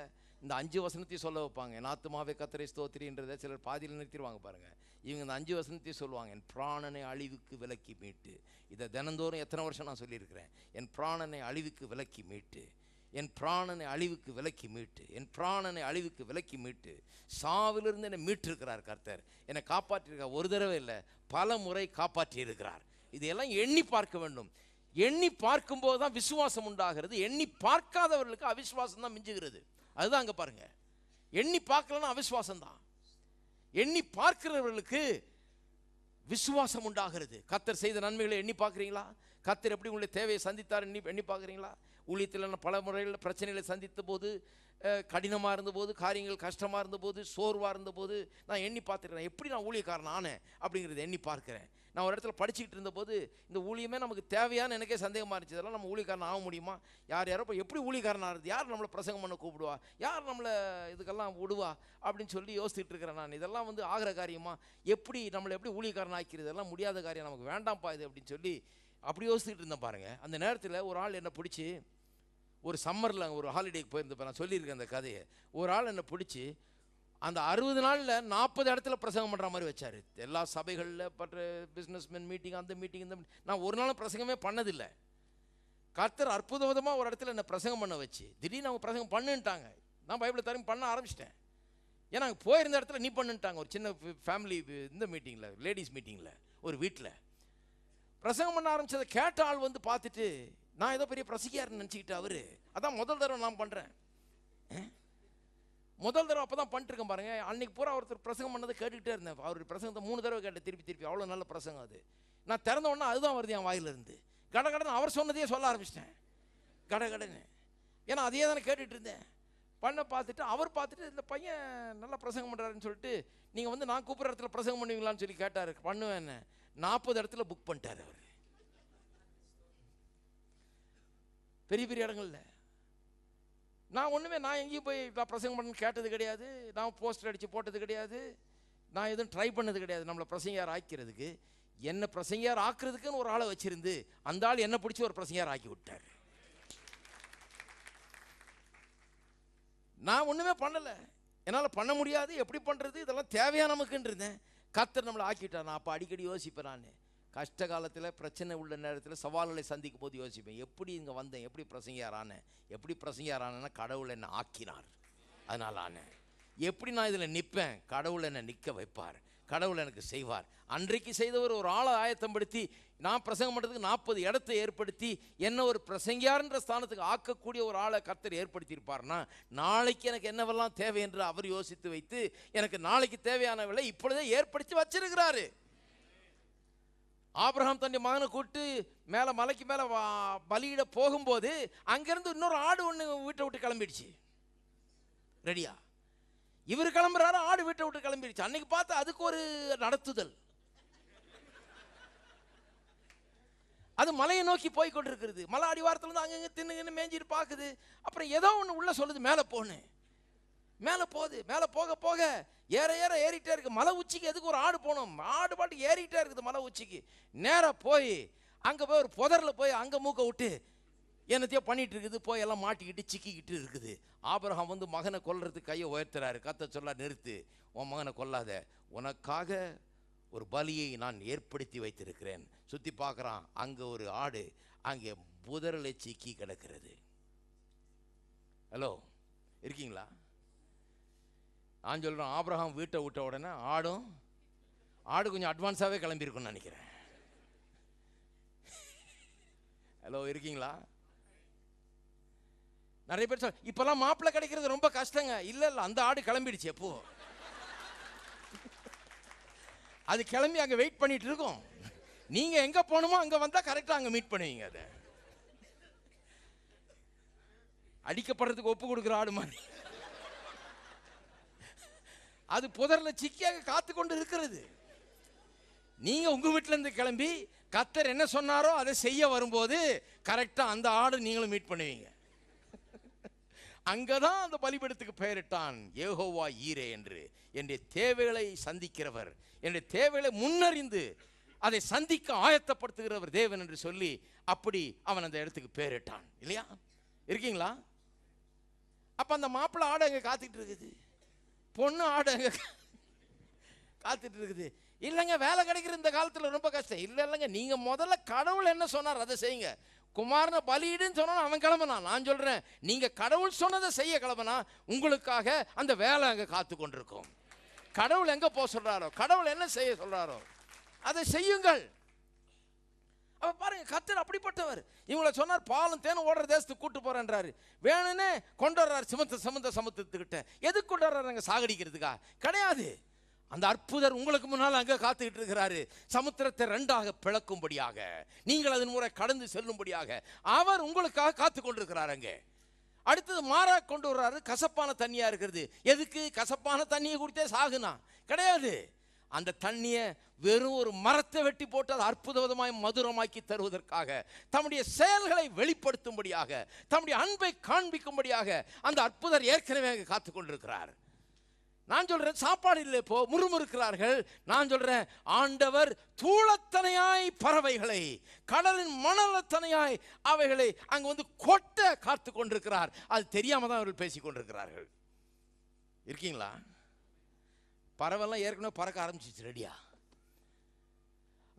இந்த 5 வசனத்தையும் சொல்ல வைப்பாங்க. என் ஆத்துமாவே கர்த்தரை ஸ்தோத்திரின்றதை சிலர் பாதியில் நிறுத்திடுவாங்க பாருங்கள். இவங்க இந்த 5 வசனத்தையும் சொல்லுவாங்க. என் பிராணனை அழிவுக்கு விலக்கி மீட்டு. இதை தினந்தோறும் எத்தனை வருஷம் நான் சொல்லியிருக்கிறேன். என் பிராணனை அழிவுக்கு விலக்கி மீட்டு, என் பிராணனை அழிவுக்கு விலக்கி மீட்டு, என் பிராணனை அழிவுக்கு விலக்கி மீட்டு. சாவிலிருந்து என்னை மீட்டிருக்கிறார் கர்த்தர், என்னை காப்பாற்றியிருக்கார். ஒரு தடவை இல்லை, பல முறை காப்பாற்றி இருக்கிறார். இதையெல்லாம் எண்ணி பார்க்க வேண்டும். எண்ணி பார்க்கும்போது தான் விசுவாசம் உண்டாகிறது. எண்ணி பார்க்காதவர்களுக்கு அவிசுவாசம் தான் மிஞ்சுகிறது. அதுதான் அங்கே பாருங்க. எண்ணி பார்க்கலன்னா அவிசுவாசம் தான். எண்ணி பார்க்கிறவர்களுக்கு விசுவாசம் உண்டாகிறது. கர்த்தர் செய்த நன்மைகளை எண்ணி பார்க்குறீங்களா? கர்த்தர் எப்படி உங்களுடைய தேவையை சந்தித்தார் எண்ணி பார்க்குறீங்களா? ஊழியத்தில் பல முறையில் பிரச்சனைகளை சந்தித்த போது, கடினமாக இருந்தபோது, காரியங்கள் கஷ்டமாக இருந்தபோது, சோர்வாக இருந்தபோது நான் எண்ணி பார்த்துக்கிறேன். எப்படி நான் ஊழியக்காரன் ஆனேன் அப்படிங்கிறத எண்ணி பார்க்குறேன். நான் ஒரு இடத்துல படிச்சுக்கிட்டு இருந்தபோது இந்த ஊழியமே நமக்கு தேவையான எனக்கே சந்தேகமாக இருந்துச்சு. இதெல்லாம் நம்ம ஊழியக்காரன் ஆக முடியுமா? யாரோ இப்போ எப்படி ஊழியக்காரன் ஆகிறது? யார் நம்மளை பிரசங்கம் பண்ண கூப்பிடுவா? யார் நம்மளை இதுக்கெல்லாம் விடுவா அப்படின்னு சொல்லி யோசிச்சுட்டு இருக்கிறேன் நான். இதெல்லாம் வந்து ஆகிற காரியமா? எப்படி நம்மளை எப்படி ஊழியக்காரன் ஆக்கிறது? இதெல்லாம் முடியாத காரியம், நமக்கு வேண்டாம்ப்பா இது அப்படின்னு சொல்லி அப்படி யோசிச்சுட்டு இருந்தேன் பாருங்கள். அந்த நேரத்தில் ஒரு ஆள் என்னை பிடிச்சி, ஒரு சம்மரில் ஒரு ஹாலிடேக்கு போயிருந்தப்போ நான் சொல்லியிருக்கேன் அந்த கதையை. ஒரு ஆள் என்னை பிடிச்சி அந்த 60 நாளில் 40 இடத்துல பிரசங்கம் பண்ணுற மாதிரி வச்சார். எல்லா சபைகளில் பற்ற பிஸ்னஸ்மேன் மீட்டிங், அந்த மீட்டிங், இந்த நான் ஒரு நாளும் பிரசங்கமே பண்ணதில்லை. கர்த்தர் அற்புதமாக ஒரு இடத்துல என்னை பிரசங்கம் பண்ண வச்சு திடீர்னு அவங்க பிரசங்கம் பண்ணுன்ட்டாங்க. நான் பைபிளை தரம் பண்ண ஆரம்பிச்சிட்டேன். ஏன்னா அங்கே போயிருந்த இடத்துல நீ பண்ணுன்ட்டாங்க. ஒரு சின்ன ஃபேமிலி இந்த மீட்டிங்கில், லேடிஸ் மீட்டிங்கில் ஒரு வீட்டில் பிரசங்கம் பண்ண ஆரம்பித்ததை கேட்ட ஆள் வந்து பார்த்துட்டு, நான் ஏதோ பெரிய பிரசங்கியாருன்னு நினச்சிக்கிட்டு அவர், அதான் முதல் தடவை நான் பண்ணுறேன், முதல் தடவை அப்போ தான் பண்ணிட்டுருக்கேன் பாருங்கள். அன்றைக்கி பூரா ஒருத்தர் பிரசங்கம் பண்ணதை கேட்டுக்கிட்டே இருந்தேன். அவர் பிரசங்கத்தை 3 தடவை கேட்டேன், திருப்பி அவ்வளோ நல்ல பிரசங்கம் அது. நான் திறந்த உடனே அதுதான் வருது என் வாயிலிருந்து. கடகடன்னு அவர் சொன்னதையே சொல்ல ஆரம்பிச்சிட்டேன், கடகடன்னு. ஏன்னா அதையே தானே கேட்டுட்டு இருந்தேன். பண்ண பார்த்துட்டு அவர் பார்த்துட்டு, இந்த பையன் நல்லா பிரசங்கம் பண்ணுறாருன்னு சொல்லிட்டு, நீங்கள் வந்து நான் கூப்பிட்ற இடத்துல பிரசங்கம் பண்ணுவீங்களான்னு சொல்லி கேட்டார். பண்ணுவேன். 40 இடத்துல புக் பண்ணிட்டார் அவர், பெரிய பெரிய இடங்கள்ல. நான் எங்கேயும் போய் நான் பிரசங்கம் பண்ண கேட்டது கிடையாது, நான் போஸ்டர் அடித்து போட்டது கிடையாது, நான் எதுவும் ட்ரை பண்ணது கிடையாது. நம்மளை பிரசங்கியார் ஆக்கிறதுக்கு, என்ன பிரசங்கியார் ஆக்குறதுக்குன்னு ஒரு ஆளை வச்சிருந்து அந்த ஆள் என்ன பிடிச்சி ஒரு பிரசங்கியார் ஆக்கி விட்டார். நான் ஒன்றுமே பண்ணலை, என்னால் பண்ண முடியாது, எப்படி பண்ணுறது, இதெல்லாம் தேவையா நமக்குன்னு இருந்தேன். கர்த்தர் நம்மளை ஆக்கிட்டார். நான் அப்போ அடிக்கடி யோசிப்பேன், நான் கஷ்ட காலத்தில் பிரச்சனை உள்ள நேரத்தில் சவால்களை சந்திக்கும் போது யோசிப்பேன், எப்படி இங்கே வந்தேன், எப்படி பிரசங்கியாரானேன்னா கடவுள் என்னை ஆக்கினார், அதனால் ஆனேன். எப்படி நான் இதில் நிற்பேன், கடவுள் என்னை நிற்க வைப்பார், கடவுள் எனக்கு செய்வார். அன்றைக்கு செய்தவர் ஒரு ஆளை ஆயத்தப்படுத்தி நான் பிரசங்கம் பண்ணுறதுக்கு 40 இடத்தை ஏற்படுத்தி என்ன ஒரு பிரசங்கியார்ன்ற ஸ்தானத்துக்கு ஆக்கக்கூடிய ஒரு ஆளை கர்த்தர் ஏற்படுத்தியிருப்பார்னா, நாளைக்கு எனக்கு என்னவெல்லாம் தேவை என்று அவர் யோசித்து வைத்து எனக்கு நாளைக்கு தேவையானவளை இப்பொழுதே ஏற்படுத்தி வச்சிருக்கிறாரு. ஆபிரகாம் தன்னுடைய மகனை கூப்பிட்டு மேலே மலைக்கு மேலே பலியிட போகும்போது அங்கேருந்து இன்னொரு ஆடு ஒன்று வீட்டை விட்டு கிளம்பிடுச்சு. ரெடியா இவர் கிளம்புறாரு, ஆடு வீட்டை விட்டு கிளம்பிடுச்சு. அன்னைக்கு பார்த்தா அதுக்கு ஒரு நடத்துதல், அது மலையை நோக்கி போய் கொண்டிருக்கிறது. மலை அடிவாரத்தில் இருந்து அங்கங்கே தின்னு மேஞ்சிட்டு பார்க்குது. அப்புறம் ஏதோ ஒன்று உள்ள சொல்லுது, மேலே போன்னு. மேலே போகுது, மேலே போக போக ஏறிட்டே இருக்கு. மலை உச்சிக்கு எதுக்கு ஒரு ஆடு போகணும், ஆடு பாட்டு ஏறிட்டே இருக்குது மலை உச்சிக்கு. நேராக போய் அங்கே போய் ஒரு புதரில் போய் அங்கே மூக்க விட்டு என்னத்தையோ பண்ணிட்டு இருக்குது, போய் எல்லாம் மாட்டிக்கிட்டு சிக்கிக்கிட்டு இருக்குது. ஆபிரகாம் வந்து மகனை கொல்றதுக்கு கையை உயர்த்துறாரு. கர்த்தர் சொல்ல, நிறுத்து, உன் மகனை கொல்லாத, உனக்காக ஒரு பலியை நான் ஏற்படுத்தி வைத்திருக்கிறேன். சுற்றி பார்க்குறான், அங்கே ஒரு ஆடு அங்கே புதரில் சிக்கி கிடக்கிறது. ஹலோ, இருக்கீங்களா? நான் சொல்கிறேன், ஆபிரகாம் வீட்டை விட்ட உடனே ஆடு கொஞ்சம் அட்வான்ஸாகவே கிளம்பியிருக்குன்னு நினைக்கிறேன். ஹலோ, இருக்கீங்களா? நிறைய பேர் சொல்ல, இப்போல்லாம் மாப்பிள்ளை கிடைக்கிறது ரொம்ப கஷ்டங்க. இல்லை, அந்த ஆடு கிளம்பிடுச்சு. எப்போ அது கிளம்பி அங்கே வெயிட் பண்ணிட்டு இருக்கோம். நீங்கள் எங்கே போகணுமோ அங்கே வந்தால் கரெக்டாக அங்கே மீட் பண்ணுவீங்க. அதை அடிக்கப்படுறதுக்கு ஒப்பு கொடுக்குற ஆடு மாதிரி அது புதரில் சிக்கியாக காத்து கொண்டு இருக்கிறது. நீங்கள் உங்கள் வீட்டிலேருந்து கிளம்பி கர்த்தர் என்ன சொன்னாரோ அதை செய்ய வரும்போது கரெக்டாக அந்த ஆடு நீங்களும் மீட் பண்ணுவீங்க. அங்கதான் அந்த பலிபீடத்துக்கு பெயரிட்டான் யெகோவா ஈரே என்று. என்னுடைய தேவைகளை சந்திக்கிறவர், என்னுடைய தேவைகளை முன்னறிந்து அதை சந்திக்க ஆயத்தப்படுத்துகிறவர் தேவன் என்று சொல்லி அப்படி அவன் அந்த இடத்துக்கு பெயரிட்டான். இல்லையா? இருக்கீங்களா? அப்ப அந்த மாப்பிள்ளை ஆடு அங்கே காத்துட்டு இருக்குது, பொண்ணு ஆடு அங்கே காத்துட்டு இருக்குது. இல்லைங்க, வேலை கிடைக்கிற இந்த காலத்தில் ரொம்ப கஷ்டம். இல்லைங்க, நீங்க முதல்ல கடவுள் என்ன சொன்னார் அதை செய்யுங்க. குமாரனை பலியிடுன்னு சொன்னா அவன் கிளம்பினான். நான் சொல்றேன், நீங்க கடவுள் சொன்னதை செய்ய கிளம்பினா உங்களுக்காக அந்த வேலை அங்கே காத்து கொண்டிருக்கும். கடவுள் எங்க போக சொல்றாரோ, கடவுள் என்ன செய்ய சொல்றாரோ அதை செய்யுங்கள். அப்ப பாருங்க, கர்த்தர் அப்படிப்பட்டவர். இவங்களை சொன்னார், பாலும் தேனும் ஓடுற தேசத்துக்கு கூட்டு போறேன்றாரு. வேணும்னே கொண்டு வர்றாரு சமுத்திரத்துக்கிட்ட. எதுக்கு கொண்டு வர்றாரு? சாகடிக்கிறதுக்கா? கிடையாது. அந்த அற்புதர் உங்களுக்கு முன்னால் அங்கே காத்துக்கிட்டு இருக்கிறாரு. சமுத்திரத்தை 2ஆக பிளக்கும்படியாக, நீங்கள் அதன் முறை கடந்து செல்லும்படியாக அவர் உங்களுக்காக காத்து கொண்டிருக்கிறார். அங்கே அடுத்தது மாறா கொண்டு வர்றாரு. கசப்பான தண்ணியா இருக்கிறது. எதுக்கு? கசப்பான தண்ணியை குடித்தே சாகுனா? கிடையாது. அந்த தண்ணியை வெறும் ஒரு மரத்தை வெட்டி போட்டு அதை அற்புதமாய் மதுரமாக்கி தருவதற்காக, தம்முடைய செயல்களை வெளிப்படுத்தும்படியாக, தம்முடைய அன்பை காண்பிக்கும்படியாக அந்த அற்புதர் ஏற்கனவே அங்கே காத்து கொண்டிருக்கிறார். நான் சொல்றேன், சாப்பாடு இல்லை, இப்போ முறுமுறுக்கிறார்கள். நான் சொல்றேன், ஆண்டவர் தூளத்தனையாய் பறவைகளை, கடலின் மணலத்தனையாய் அவைகளை அங்க வந்து கொட்ட காத்து கொண்டிருக்கிறார். அது தெரியாம தான் அவர்கள் பேசி கொண்டிருக்கிறார்கள். இருக்கீங்களா? பறவைலாம் ஏற்கனவே பறக்க ஆரம்பிச்சிச்சு. ரெடியா?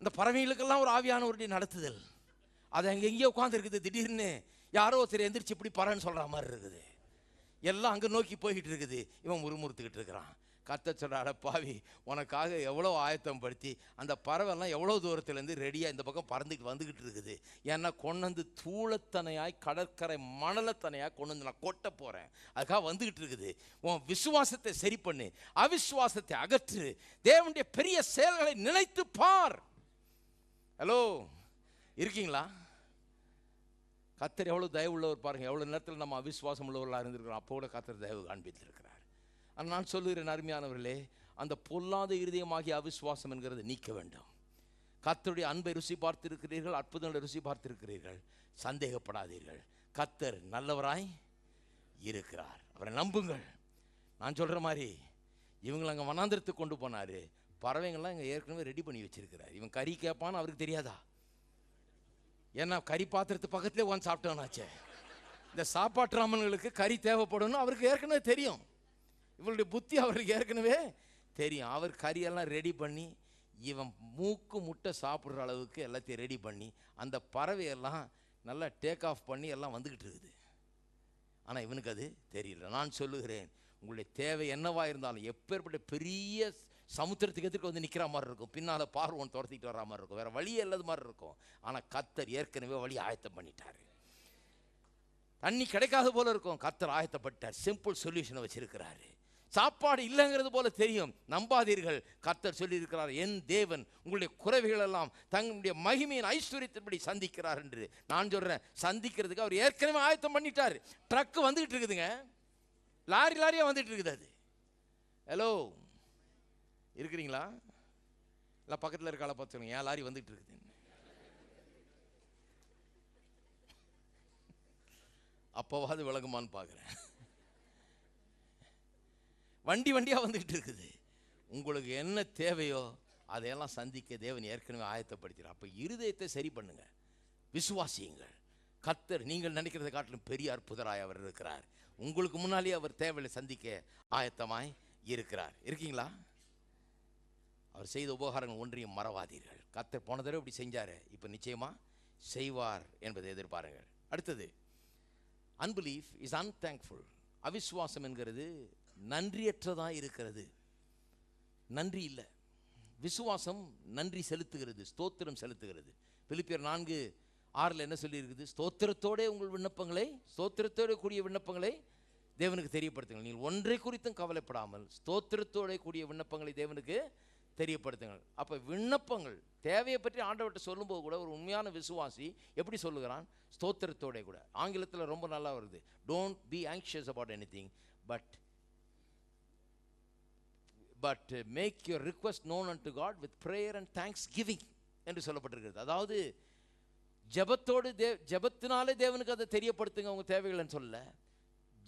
இந்த பறவைகளுக்கெல்லாம் ஒரு ஆவியானவருடைய நடத்துதல். அது அங்கே எங்கேயோ உட்கார்ந்து இருக்குது. திடீர்னு யாரோ ஒருத்தர் எந்திரிச்சு இப்படி பறன்னு சொல்ற மாதிரி இருக்குது. எல்லாம் அங்கே நோக்கி போய்கிட்டு இருக்குது. இவன் முறுமுறுத்துக்கிட்டு இருக்கிறான். கர்த்தர் சொல்றாரு, பாவி, உனக்காக எவ்வளோ ஆயத்தம் படுத்தி அந்த பறவைலாம் எவ்வளோ தூரத்துலேருந்து ரெடியாக இந்த பக்கம் பறந்துக்கிட்டு வந்துக்கிட்டு இருக்குது. ஏன்னா கொண்டு வந்து தூளத்தனையாய் கடற்கரை மணலத்தனையாய் கொண்டு வந்து நான் கொட்ட போகிறேன். அதுக்காக வந்துக்கிட்டு இருக்குது. உன் விசுவாசத்தை சரி பண்ணு, அவிசுவாசத்தை அகற்று, தேவனுடைய பெரிய செயல்களை நினைத்து பார். ஹலோ, இருக்கீங்களா? கர்த்தர் எவ்வளோ தயவு உள்ளவர் பாருங்க. எவ்வளோ நேரத்தில் நம்ம அவிசுவாசம் உள்ளவர்களாக இருந்திருக்கிறோம், அப்போ கூட கர்த்தர் தயவு காண்பித்திருக்கிறார். ஆனால் நான் சொல்லுகிறேன் அருமையானவர்களே, அந்த பொல்லாத இருதயமாகிய அவிசுவாசம் என்கிறது நீக்க வேண்டும். கர்த்தருடைய அன்பை ருசி பார்த்திருக்கிறீர்கள், அற்புதங்களை ருசி பார்த்திருக்கிறீர்கள். சந்தேகப்படாதீர்கள். கர்த்தர் நல்லவராய் இருக்கிறார். அவரை நம்புங்கள். நான் சொல்கிற மாதிரி இவங்களை அங்கே வனாந்திரத்துக்கு கொண்டு போனார். பறவைங்கள்லாம் இங்கே ஏற்கனவே ரெடி பண்ணி வச்சிருக்கிறார். இவன் கறி கேட்பான்னு அவருக்கு தெரியாதா? ஏன்னா கறி பாத்திரத்து பக்கத்துலேயே உட்காந்து சாப்பிட்டோன்னாச்சே. இந்த சாப்பாட்டு ராமன்களுக்கு கறி தேவைப்படும்னு அவருக்கு ஏற்கனவே தெரியும். இவருடைய புத்தி அவருக்கு ஏற்கனவே தெரியும். அவர் கறியெல்லாம் ரெடி பண்ணி இவன் மூக்கு முட்டை சாப்பிட்ற அளவுக்கு எல்லாத்தையும் ரெடி பண்ணி அந்த பறவையெல்லாம் நல்லா டேக் ஆஃப் பண்ணி எல்லாம் வந்துக்கிட்டு இருக்குது. ஆனால் இவனுக்கு அது தெரியல. நான் சொல்லுகிறேன், உங்களுடைய தேவை என்னவா இருந்தாலும் எப்பேற்பட்ட பெரிய சமுத்திரத்துக்கு எதிர்க்க வந்து நிற்கிற மாதிரி இருக்கும், பின்னால் பார்வோன் துரத்திட்டு வர மாதிரி இருக்கும், வேறு வழியே இல்லாத மாதிரி இருக்கும். ஆனால் கர்த்தர் ஏற்கனவே வழி ஆயத்தம் பண்ணிட்டார். தண்ணி கிடைக்காத போல இருக்கும், கர்த்தர் ஆயத்தப்பட்டார். சிம்பிள் சொல்யூஷனை வச்சிருக்கிறாரு. சாப்பாடு இல்லைங்கிறது போல தெரியும், நம்பாதீர்கள். கர்த்தர் சொல்லியிருக்கிறார், என் தேவன் உங்களுடைய குறைவுகள் எல்லாம் தங்களுடைய மகிமையின் ஐஸ்வர்யத்தின்படி சந்திக்கிறார் என்று. நான் சொல்கிறேன், சந்திக்கிறதுக்கு அவர் ஏற்கனவே ஆயத்தம் பண்ணிட்டார். ட்ரக்கு வந்துகிட்டு இருக்குதுங்க, லாரியாக வந்துட்டு இருக்குது. அது ஹலோ இருக்கிறீங்களா? இல்லை பக்கத்தில் இருக்கால பார்த்து சொல்லுங்க, ஏன் லாரி வந்துட்டு இருக்குது. அப்போவாது விளங்குமான்னு பார்க்குறேன். வண்டியாக வந்துக்கிட்டு இருக்குது. உங்களுக்கு என்ன தேவையோ அதையெல்லாம் சந்திக்க தேவன் ஏற்கனவே ஆயத்தப்படுத்தினார். அப்போ இருதயத்தை சரி பண்ணுங்க, விசுவாசியுங்கள். கர்த்தர் நீங்கள் நினைக்கிறதை காட்டிலும் பெரிய அற்புதராய் அவர் இருக்கிறார். உங்களுக்கு முன்னாலே அவர் தேவையை சந்திக்க ஆயத்தமாய் இருக்கிறார். இருக்கீங்களா? அவர் செய்த உபகாரங்கள் ஒன்றையும் மறவாதீர்கள். கர்த்தர் போன தடவை இப்படி செஞ்சார், இப்போ நிச்சயமாக செய்வார் என்பதை எதிர்பாருங்கள். அடுத்தது, அன்பிலீஃப் இஸ் அன்தேங்க்ஃபுல். அவிசுவாசம் என்கிறது நன்றியற்றதாக இருக்கிறது. நன்றி இல்லை. விசுவாசம் நன்றி செலுத்துகிறது, ஸ்தோத்திரம் செலுத்துகிறது. பிலிப்பியர் 4:6 என்ன சொல்லியிருக்குது? ஸ்தோத்திரத்தோட உங்கள் விண்ணப்பங்களை, ஸ்தோத்திரத்தோட கூடிய விண்ணப்பங்களை தேவனுக்கு தெரியப்படுத்துங்கள். நீங்கள் ஒன்றை குறித்தும் கவலைப்படாமல் ஸ்தோத்திரத்தோட கூடிய விண்ணப்பங்களை தேவனுக்கு தெரியப்படுத்துங்கள். அப்போ விண்ணப்பங்கள் தேவையை பற்றி ஆண்டவர்கிட்ட சொல்லும்போது கூட ஒரு உண்மையான விசுவாசி எப்படி சொல்லுகிறான்? ஸ்தோத்திரத்தோட கூட. ஆங்கிலத்தில் ரொம்ப நல்லா வருது, don't be anxious about anything but make your request known unto God with prayer and thanksgiving என்று சொல்லப்பட்டிருக்கிறது. அதாவது ஜெபத்தினாலே தேவனுக்கு அதை தெரியப்படுத்துங்க உங்கள் தேவைகள்னு சொல்ல.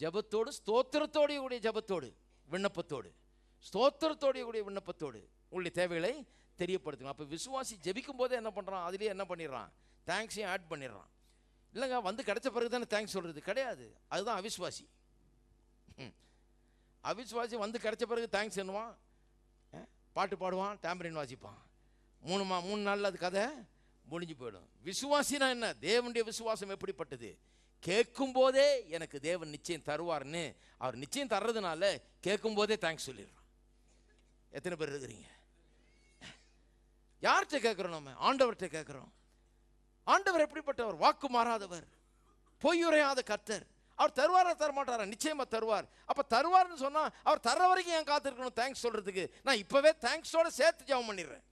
ஜெபத்தோடு, ஸ்தோத்திரத்தோடைய கூடிய ஜெபத்தோடு, விண்ணப்பத்தோடு, ஸ்தோத்திரத்தோடைய கூடிய விண்ணப்பத்தோடு உங்களுடைய தேவைகளை தெரியப்படுத்துங்க. அப்போ விசுவாசி ஜெபிக்கும் போதே என்ன பண்ணுறான்? அதுலேயே என்ன பண்ணிடுறான்? தேங்க்ஸையும் ஆட் பண்ணிடுறான். இல்லைங்க வந்து கிடைச்ச பிறகு தானே தேங்க்ஸ் சொல்கிறது கிடையாது. அதுதான் அவிசுவாசி. அவிசுவாசி வந்து கிடைச்ச பிறகு தேங்க்ஸ் என்னவான், பாட்டு பாடுவான், டேம்பரின் வாசிப்பான். 3 நாளில் அது கதை முடிஞ்சு போயிடும். விசுவாசினா என்ன? தேவனுடைய விசுவாசம் எப்படிப்பட்டது? கேட்கும் போதே எனக்கு தேவன் நிச்சயம் தருவார்னு அவர் நிச்சயம் தர்றதுனால கேட்கும் போதே தேங்க்ஸ் சொல்லிடுறான். எத்தனை பேர் இருக்கிறீங்க? யார்கிட்ட கேட்குறோம்? நம்ம ஆண்டவர்கிட்ட கேட்குறோம். ஆண்டவர் எப்படிப்பட்டவர்? வாக்கு மாறாதவர், பொய்யுரையாத கர்த்தர். அவர் தருவாரா தரமாட்டாரா? நிச்சயமா தருவார். அப்போ தருவார்னு சொன்னால் அவர் தர்ற வரைக்கும் ஏன் காத்திருக்கணும் தேங்க்ஸ் சொல்கிறதுக்கு? நான் இப்போவே தேங்க்ஸோட சேர்த்து ஜெபம் பண்ணிடுறேன்.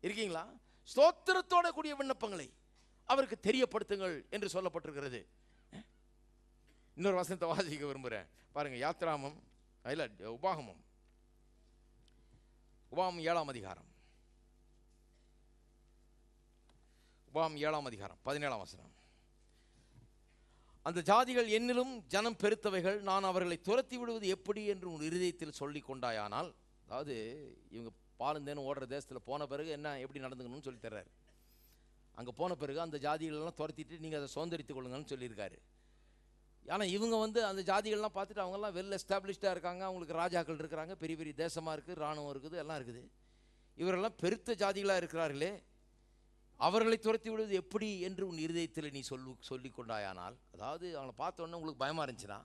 இருக்கீங்களா? ஸ்தோத்திரத்தோட கூடிய விண்ணப்பங்களை அவருக்கு தெரியப்படுத்துங்கள் என்று சொல்லப்பட்டிருக்கிறது. இன்னொரு வசனத்தை வாசிக்க விரும்புகிறேன் பாருங்க. யாத்ராமம் இல்லை, உபாகமம் 7ஆம் அதிகாரம், 7ஆம் அதிகாரம் 17ஆம் வசனம். அந்த ஜாதிகள் என்னிலும் ஜனம் பெருத்தவைகள், நான் அவர்களை துரத்தி விடுவது எப்படி என்று உன் இருதயத்தில் சொல்லி கொண்டாயானால். அதாவது இவங்க பாலுந்தேன்னு ஓடுற தேசத்தில் போன பிறகு என்ன எப்படி நடந்துக்கணும்னு சொல்லி தர்றாரு. அங்கே போன பிறகு அந்த ஜாதிகளெல்லாம் துரத்திட்டு நீங்கள் அதை சுதந்திரித்து கொள்ளுங்கன்னு சொல்லியிருக்காரு. ஆனால் இவங்க வந்து அந்த ஜாதிகள்லாம் பார்த்துட்டு அவங்கெல்லாம் வெல் எஸ்டாப்ளிஷ்டாக இருக்காங்க, அவங்களுக்கு ராஜாக்கள் இருக்கிறாங்க, பெரிய பெரிய தேசமாக இருக்குது, இராணுவம் இருக்குது, எல்லாம் இருக்குது. இவரெல்லாம் பெருத்த ஜாதிகளாக இருக்கிறார்களே, அவர்களை துரத்தி விடுவது எப்படி என்று உன் இருதயத்தில் நீ சொல்லி கொண்டாயானால். அதாவது அவங்கள பார்த்தோன்னே உங்களுக்கு பயமாக இருந்துச்சுன்னா,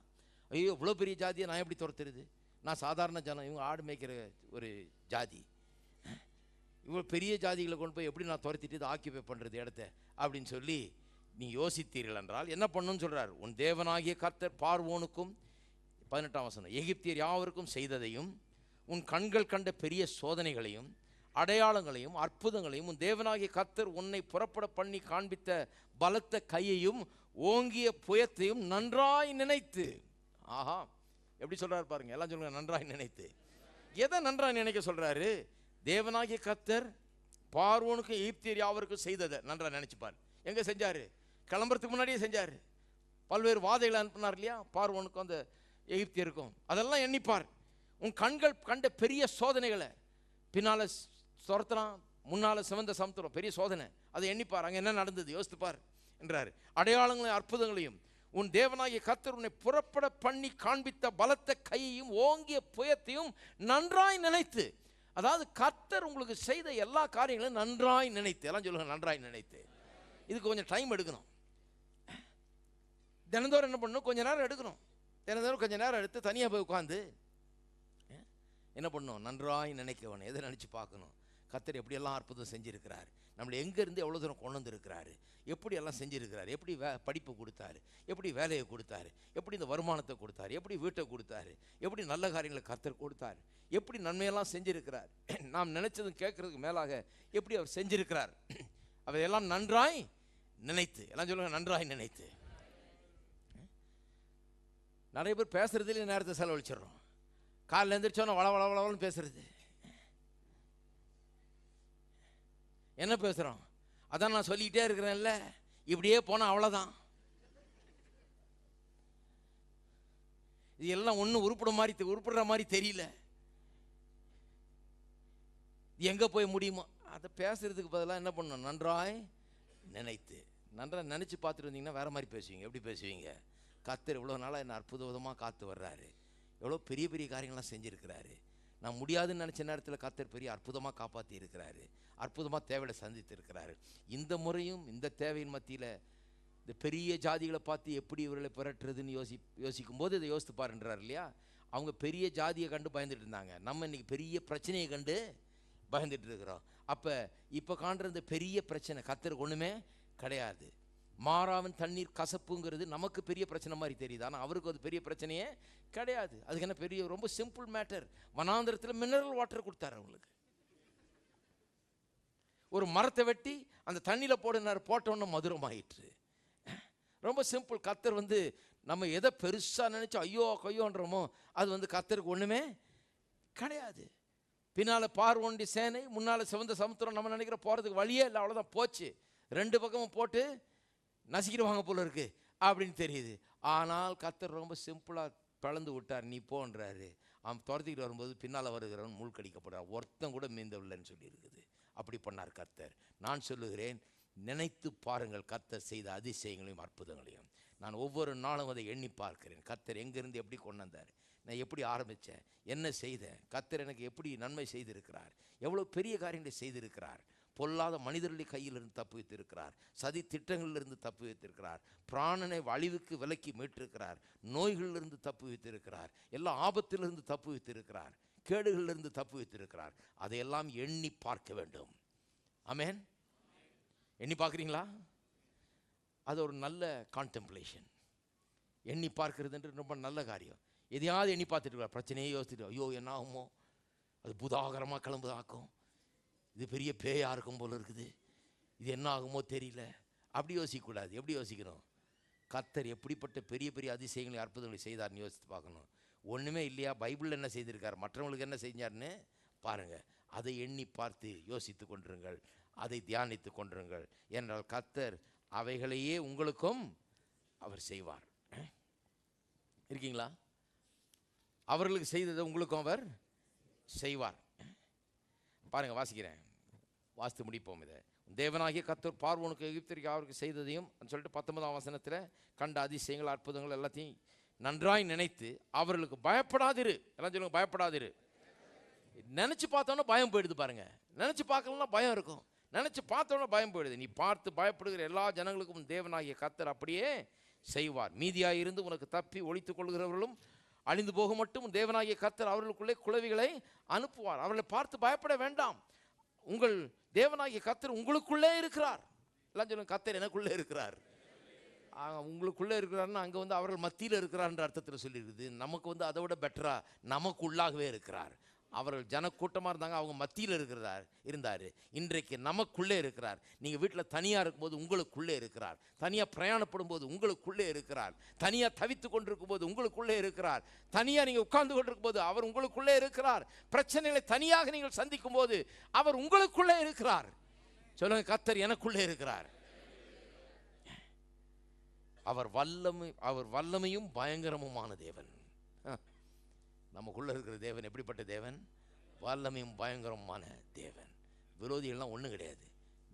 ஐயோ இவ்வளோ பெரிய ஜாதியை நான் எப்படி துரத்துறது? நான் சாதாரண ஜனம், இவங்க ஆடு மேய்க்கிற ஒரு ஜாதி, இவ்வளோ பெரிய ஜாதிகளை கொண்டு போய் எப்படி நான் துரத்திட்டு இதை ஆக்கியபை பண்ணுறது இடத்த அப்படின்னு சொல்லி நீ யோசித்தீர்கள் என்றால் என்ன பண்ணணும்னு சொல்கிறார். உன் தேவனாகிய கர்த்தர் பார்வோனுக்கும் 18ஆம் வசனம், எகிப்தியர் யாவருக்கும் செய்ததையும், உன் கண்கள் கண்ட பெரிய சோதனைகளையும் அடையாளங்களையும் அற்புதங்களையும், உன் தேவனாகிய கர்த்தர் உன்னை புறப்பட பண்ணி காண்பித்த பலத்த கையையும் ஓங்கிய புயத்தையும் நன்றாய் நினைத்து. ஆஹா, எப்படி சொல்றாரு பாருங்க. எல்லாம் சொல்லுங்க, நன்றாய் நினைத்து. எதை நன்றாய் நினைக்க சொல்றாரு? தேவனாகிய கர்த்தர் பார்வோனுக்கும் எகிப்தியர் யாவருக்கும் செய்ததை நன்றாக நினைச்சுப்பார். எங்கே செஞ்சாரு? கிளம்புறதுக்கு முன்னாடியே செஞ்சார். பல்வேறு வாதைகளை அனுப்பினார் இல்லையா பார்வோனுக்கும் அந்த எகிப்தியருக்கும். அதெல்லாம் எண்ணிப்பார். உன் கண்கள் கண்ட பெரிய சோதனைகளை, பின்னால் துரத்துறான், முன்னால் சிவந்த சமுத்திரம், பெரிய சோதனை, அதை எண்ணிப்பார். அங்கே என்ன நடந்தது யோசித்துப்பார் என்றார். அடையாளங்களையும் அற்புதங்களையும் உன் தேவனாகிய கர்த்தர் உன்னை புறப்பட பண்ணி காண்பித்த பலத்த கையையும் ஓங்கிய புயத்தையும் நன்றாய் நினைத்து, அதாவது கர்த்தர் உங்களுக்கு செய்த எல்லா காரியங்களையும் நன்றாய் நினைத்து, எல்லாம் சொல்லுங்க நன்றாய் நினைத்து. இதுக்கு கொஞ்சம் டைம் எடுக்கணும். தினந்தோறும் என்ன பண்ணணும், கொஞ்சம் நேரம் எடுக்கணும். தினந்தோறும் கொஞ்சம் நேரம் எடுத்து தனியாக போய் உட்காந்து என்ன பண்ணணும், நன்றாய் நினைக்கணும். எதை நினச்சி பார்க்கணும், கர்த்தர் எப்படியெல்லாம் அற்புதம் செஞ்சுருக்கிறார், நம்மளை எங்கேருந்து எவ்வளோ தூரம் கொண்டு வந்துருக்கிறாரு, எப்படியெல்லாம் செஞ்சுருக்கிறார், எப்படி படிப்பு கொடுத்தாரு, எப்படி வேலையை கொடுத்தாரு, எப்படி இந்த வருமானத்தை கொடுத்தாரு, எப்படி வீட்டை கொடுத்தாரு, எப்படி நல்ல காரியங்களை கர்த்தர் கொடுத்தாரு, எப்படி நன்மையெல்லாம் செஞ்சுருக்கிறார், நாம் நினைச்சதும் கேட்கறதுக்கு மேலாக எப்படி அவர் செஞ்சிருக்கிறார், அவையெல்லாம் நன்றாய் நினைத்து. எல்லாம் சொல்லுங்க நன்றாய் நினைத்து. நிறைய பேர் பேசுறதுலேயே நேரத்தை செலவழிச்சிடறோம். காலையில் எழுந்திரிச்சோன்னா வள வள வளவளன்னு பேசுறது. என்ன பேசுகிறோம், அதான் நான் சொல்லிக்கிட்டே இருக்கிறேன்ல, இப்படியே போனால் அவ்வளோதான். இது எல்லாம் ஒன்றும் உருப்படுற மாதிரி தெரியல. எங்கே போய் முடியுமா, அதை பேசுறதுக்கு பதிலாக என்ன பண்ணணும், நன்றாய் நினைத்து. நன்றாக நினச்சி பார்த்துட்டு இருந்தீங்கன்னா வேறு மாதிரி பேசுவீங்க. எப்படி பேசுவீங்க, கர்த்தர் இவ்வளோ நாளாக என்ன அற்புத விதமாக காத்து வர்றாரு, எவ்வளோ பெரிய பெரிய காரியங்கள்லாம் செஞ்சுருக்கிறாரு, நான் முடியாதுன்னு நினச்ச நேரத்தில் கர்த்தர் பெரிய அற்புதமாக காப்பாற்றி இருக்கிறாரு, அற்புதமாக தேவையை சந்தித்து இருக்கிறாரு. இந்த முறையும் இந்த தேவையின் மத்தியில் இந்த பெரிய ஜாதிகளை பார்த்து எப்படி இவர்களை புரட்டுறதுன்னு யோசிக்கும் போது இதை யோசித்து பாருன்றார் இல்லையா. அவங்க பெரிய ஜாதியை கண்டு பயந்துட்டு இருந்தாங்க, நம்ம இன்றைக்கி பெரிய பிரச்சனையை கண்டு பயந்துட்டு இருக்கிறோம். அப்போ இப்போ காண்ற இந்த பெரிய பிரச்சனை கர்த்தருக்கு ஒன்றுமே கிடையாது. மாறாவின் தண்ணீர் கசப்புங்கிறது நமக்கு பெரிய பிரச்சனை மாதிரி தெரியுது, ஆனால் அவருக்கு அது பெரிய பிரச்சனையே கிடையாது. அதுக்கு என்ன பெரிய, ரொம்ப சிம்பிள் மேட்டர். வனாந்திரத்தில் மினரல் வாட்டர் கொடுத்தாரு அவங்களுக்கு. ஒரு மரத்தை வெட்டி அந்த தண்ணியில் போட்டோன்னு மதுரமாயிற்று. ரொம்ப சிம்பிள். கர்த்தர் நம்ம எதை பெருசாக நினச்சி ஐயோ கையோன்றமோ அது கர்த்தருக்கு ஒன்றுமே கிடையாது. பின்னால் பார்வோண்டி சேனை, முன்னால் சிவந்த சமுத்திரம், நம்ம நினைக்கிற போகிறதுக்கு வழியே இல்லை, அவ்வளோதான் போச்சு. ரெண்டு பக்கமும் போட்டு நசிக்கிடுவாங்க போல இருக்கு அப்படின்னு தெரியுது. ஆனால் கர்த்தர் ரொம்ப சிம்பிளாக பிளந்து விட்டார், நீ போன்றாரு. அவன் துரத்திக்கிட்டு வரும்போது பின்னால் வருகிறவன் முள் கடிக்கப்படுறான், ஒருத்தன் கூட மீந்தவில்லைன்னு சொல்லி இருக்குது. அப்படி பண்ணார் கர்த்தர். நான் சொல்லுகிறேன், நினைத்து பாருங்கள் கர்த்தர் செய்த அதிசயங்களையும் அற்புதங்களையும். நான் ஒவ்வொரு நாளும் அதை எண்ணி பார்க்கிறேன். கர்த்தர் எங்கேருந்து எப்படி கொண்டு வந்தார், நான் எப்படி ஆரம்பித்தேன், என்ன செய்தேன், கர்த்தர் எனக்கு எப்படி நன்மை செய்திருக்கிறார், எவ்வளோ பெரிய காரியங்களை செய்திருக்கிறார். பொல்லாத மனிதர்களுடைய கையிலிருந்து தப்பு வைத்திருக்கிறார், சதி திட்டங்களிலிருந்து தப்பு வைத்திருக்கிறார், பிராணனை அழிவுக்கு விலக்கி மீட்டிருக்கிறார், நோய்களிலிருந்து தப்பு வைத்திருக்கிறார், எல்லா ஆபத்திலிருந்து தப்பு வைத்திருக்கிறார், கேடுகளிலிருந்து தப்பு வைத்திருக்கிறார். அதையெல்லாம் எண்ணி பார்க்க வேண்டும். ஆமென். எண்ணி பார்க்குறீங்களா? அது ஒரு நல்ல கான்டெம்ப்ளேஷன். எண்ணி பார்க்கறதுன்றது ரொம்ப நல்ல காரியம். எதையாவது எண்ணி பார்த்துட்டு இருக்கார், பிரச்சனையே யோசிச்சுட்டு ஐயோ என்ன ஆகுமோ, அது புதாகரமாக கிளம்புதாக்கும், இது பெரிய பேயாக இருக்கும் போல இருக்குது, இது என்ன ஆகுமோ தெரியல, அப்படி யோசிக்கக்கூடாது. எப்படி யோசிக்கணும், கர்த்தர் எப்படிப்பட்ட பெரிய பெரிய அதிசயங்களை அற்புதங்களை செய்தார்னு யோசித்து பார்க்கணும். ஒன்றுமே இல்லையா, பைபிளில் என்ன செய்திருக்கார், மற்றவங்களுக்கு என்ன செஞ்சார்னு பாருங்கள். அதை எண்ணி பார்த்து யோசித்து கொண்டிருங்கள், அதை தியானித்து கொண்டிருங்கள். என்றால் கர்த்தர் அவைகளையே உங்களுக்கும் அவர் செய்வார். இருக்கீங்களா? அவர்களுக்கு செய்ததை உங்களுக்கும் அவர் செய்வார். பாருங்க, வாசிக்கிறேன், வாசித்து முடிப்போம். இதை தேவனாகிய கர்த்தர் பார்வோனுக்கு எகிப்திற்கு அவருக்கு செய்ததையும் சொல்லிட்டு 19ஆம் வசனத்தில் கண்ட அதிசயங்கள் அற்புதங்கள் எல்லாத்தையும் நன்றாய் நினைத்து அவர்களுக்கு பயப்படாதிரு. எல்லாம் சொல்லுங்க, பயப்படாதிரு. நினச்சி பார்த்தோன்னா பயம் போயிடுது. பாருங்க, நினச்சி பார்க்கலன்னா பயம் இருக்கும், நினச்சி பார்த்தோன்னா பயம் போயிடுது. நீ பார்த்து பயப்படுகிற எல்லா ஜனங்களுக்கும் தேவனாகிய கர்த்தர் அப்படியே செய்வார். மீதியாக இருந்து உனக்கு தப்பி ஒழித்துக் கொள்கிறவர்களும் அழிந்து போக மட்டும் தேவனாகிய கர்த்தர் அவர்களுக்குள்ளே குளவிகளை அனுப்புவார். அவர்களை பார்த்து பயப்பட வேண்டாம், உங்கள் தேவனாகிய கர்த்தர் உங்களுக்குள்ளே இருக்கிறார். எல்லாம் சொல்லுங்க, கர்த்தர் எனக்குள்ளே இருக்கிறார். உங்களுக்குள்ளே இருக்கிறாருன்னா அங்கே அவர்கள் மத்தியில் இருக்கிறார்ன்ற அர்த்தத்தில் சொல்லியிருக்குது. நமக்கு அதை விட பெட்டராக நமக்குள்ளாகவே இருக்கிறார். அவர்கள் ஜனக்கூட்டமாக இருந்தாங்க, அவங்க மத்தியில் இருந்தார். இன்றைக்கு நமக்குள்ளே இருக்கிறார். நீங்கள் வீட்டில் தனியாக இருக்கும்போது உங்களுக்குள்ளே இருக்கிறார், தனியாக பிரயாணப்படும் போது உங்களுக்குள்ளே இருக்கிறார், தனியாக தவித்து கொண்டிருக்கும் போது உங்களுக்குள்ளே இருக்கிறார், தனியாக நீங்கள் உட்கார்ந்து கொண்டிருக்கும் போது அவர் உங்களுக்குள்ளே இருக்கிறார், பிரச்சனைகளை தனியாக நீங்கள் சந்திக்கும் போது அவர் உங்களுக்குள்ளே இருக்கிறார். சொல்லுங்க, கர்த்தர் எனக்குள்ளே இருக்கிறார். அவர் வல்லமையும் பயங்கரமுமான தேவன். நமக்குள்ள இருக்கிற தேவன் எப்படிப்பட்ட தேவன்? வல்லமையும் பயங்கரமான தேவன். விரோதிகள்லாம் ஒன்றும் கிடையாது.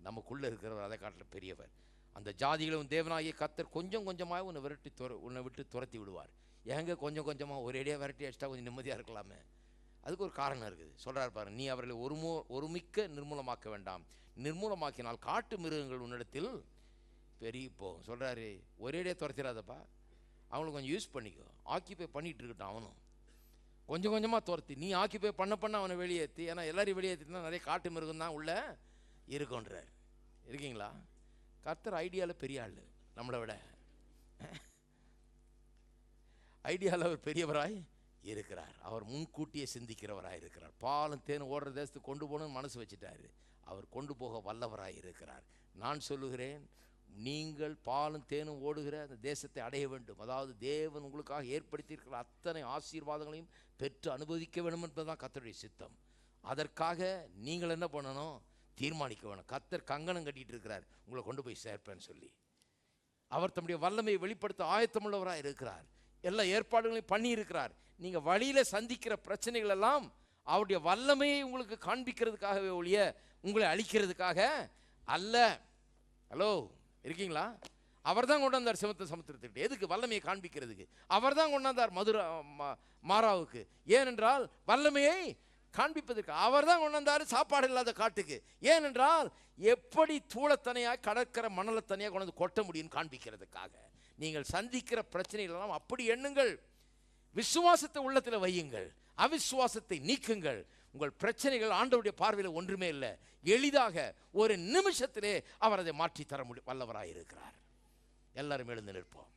நமக்குள்ளே இருக்கிறவர் அதை காட்டில் பெரியவர். அந்த ஜாதிகளும் தேவனாகிய கர்த்தர் கொஞ்சம் கொஞ்சமாக உன்னை விட்டு துரத்தி விடுவார். ஏங்க கொஞ்சம் கொஞ்சமாக ஒரேடியாக விரட்டி அடிச்சிட்டா கொஞ்சம் நிம்மதியாக இருக்கலாமே? அதுக்கு ஒரு காரணம் இருக்குது. சொல்கிறார் பாரு, நீ அவர்களை ஒருமிக்க நிர்மூலமாக்க வேண்டாம், நிர்மூலமாக்கினால் காட்டு மிருகங்கள் உன்னிடத்தில் பெரிய போகும். சொல்கிறாரு, ஒரேடியாக துரத்திடாதப்பா, அவங்களுக்கு கொஞ்சம் யூஸ் பண்ணிக்கோ, ஆக்கிபை பண்ணிகிட்டு இருக்கட்டும். அவனும் கொஞ்சம் கொஞ்சமாக துரத்தி, நீ ஆக்கிபை பண்ண அவனை வெளியேற்றி. ஏன்னா எல்லாரையும் வெளியேற்றினா நிறைய காட்டு மிருகம் தான் உள்ளே இருக்குன்றார். இருக்கீங்களா? கர்த்தர் ஐடியாவில் பெரிய ஆள், நம்மளை விட ஐடியாவில் அவர் பெரியவராய் இருக்கிறார். அவர் முன்கூட்டியே சிந்திக்கிறவராய் இருக்கிறார். பாலும் தேனும் ஓடுற தேசத்துக்கு கொண்டு போகணும்னு மனசு வச்சுட்டாரு. அவர் கொண்டு போக வல்லவராய் இருக்கிறார். நான் சொல்லுகிறேன், நீங்கள் பாலும் தேனும் ஓடுகிற அந்த தேசத்தை அடைய வேண்டும். அதாவது தேவன் உங்களுக்காக ஏற்படுத்தியிருக்கிற அத்தனை ஆசீர்வாதங்களையும் பெற்று அனுபவிக்க வேண்டும் என்பதுதான் கர்த்தருடைய சித்தம். அதற்காக நீங்கள் என்ன பண்ணணும்? தீர்மானிக்க வேணும். கர்த்தர் கங்கணம் கட்டிட்டு இருக்கிறார், உங்களை கொண்டு போய் சேர்ப்பேன்னு சொல்லி. அவர் தம்முடைய வல்லமையை வெளிப்படுத்த ஆயத்தமுள்ளவராக இருக்கிறார். எல்லா ஏற்பாடுகளையும் பண்ணி இருக்கிறார். நீங்கள் வழியில் சந்திக்கிற பிரச்சனைகள் எல்லாம் அவருடைய வல்லமையை உங்களுக்கு காண்பிக்கிறதுக்காகவே ஒழிய உங்களை அழிக்கிறதுக்காக அல்ல. ஹலோ, இருக்கீங்களா? அவர் தான் கொண்டு வந்தார் சமுத்திரத்திற்கு. எதுக்கு? வல்லமையை காண்பிக்கிறதுக்கு. அவர் தான் கொண்டு வந்தார் மாராவுக்கு. ஏனென்றால் வல்லமையை காண்பிப்பதற்கு. அவர் தான் கொண்டு வந்தார் சாப்பாடு இல்லாத காட்டுக்கு. ஏனென்றால் எப்படி தூளத்தனையாக கடற்கரை மணலத்தனையாக கொண்டு வந்து கொட்ட முடியும் காண்பிக்கிறதுக்காக. நீங்கள் சந்திக்கிற பிரச்சனைகள் எல்லாம் அப்படி எண்ணுங்கள். விசுவாசத்தை உள்ளத்தில் வையுங்கள், அவிசுவாசத்தை நீக்குங்கள். உங்கள் பிரச்சனைகள் ஆண்டவருடைய பார்வையில் ஒன்றுமே இல்லை. எளிதாக ஒரு நிமிஷத்திலே அவர் அதை மாற்றி தர வல்லவராக இருக்கிறார். எல்லாரும் எழுந்து நிற்போம்.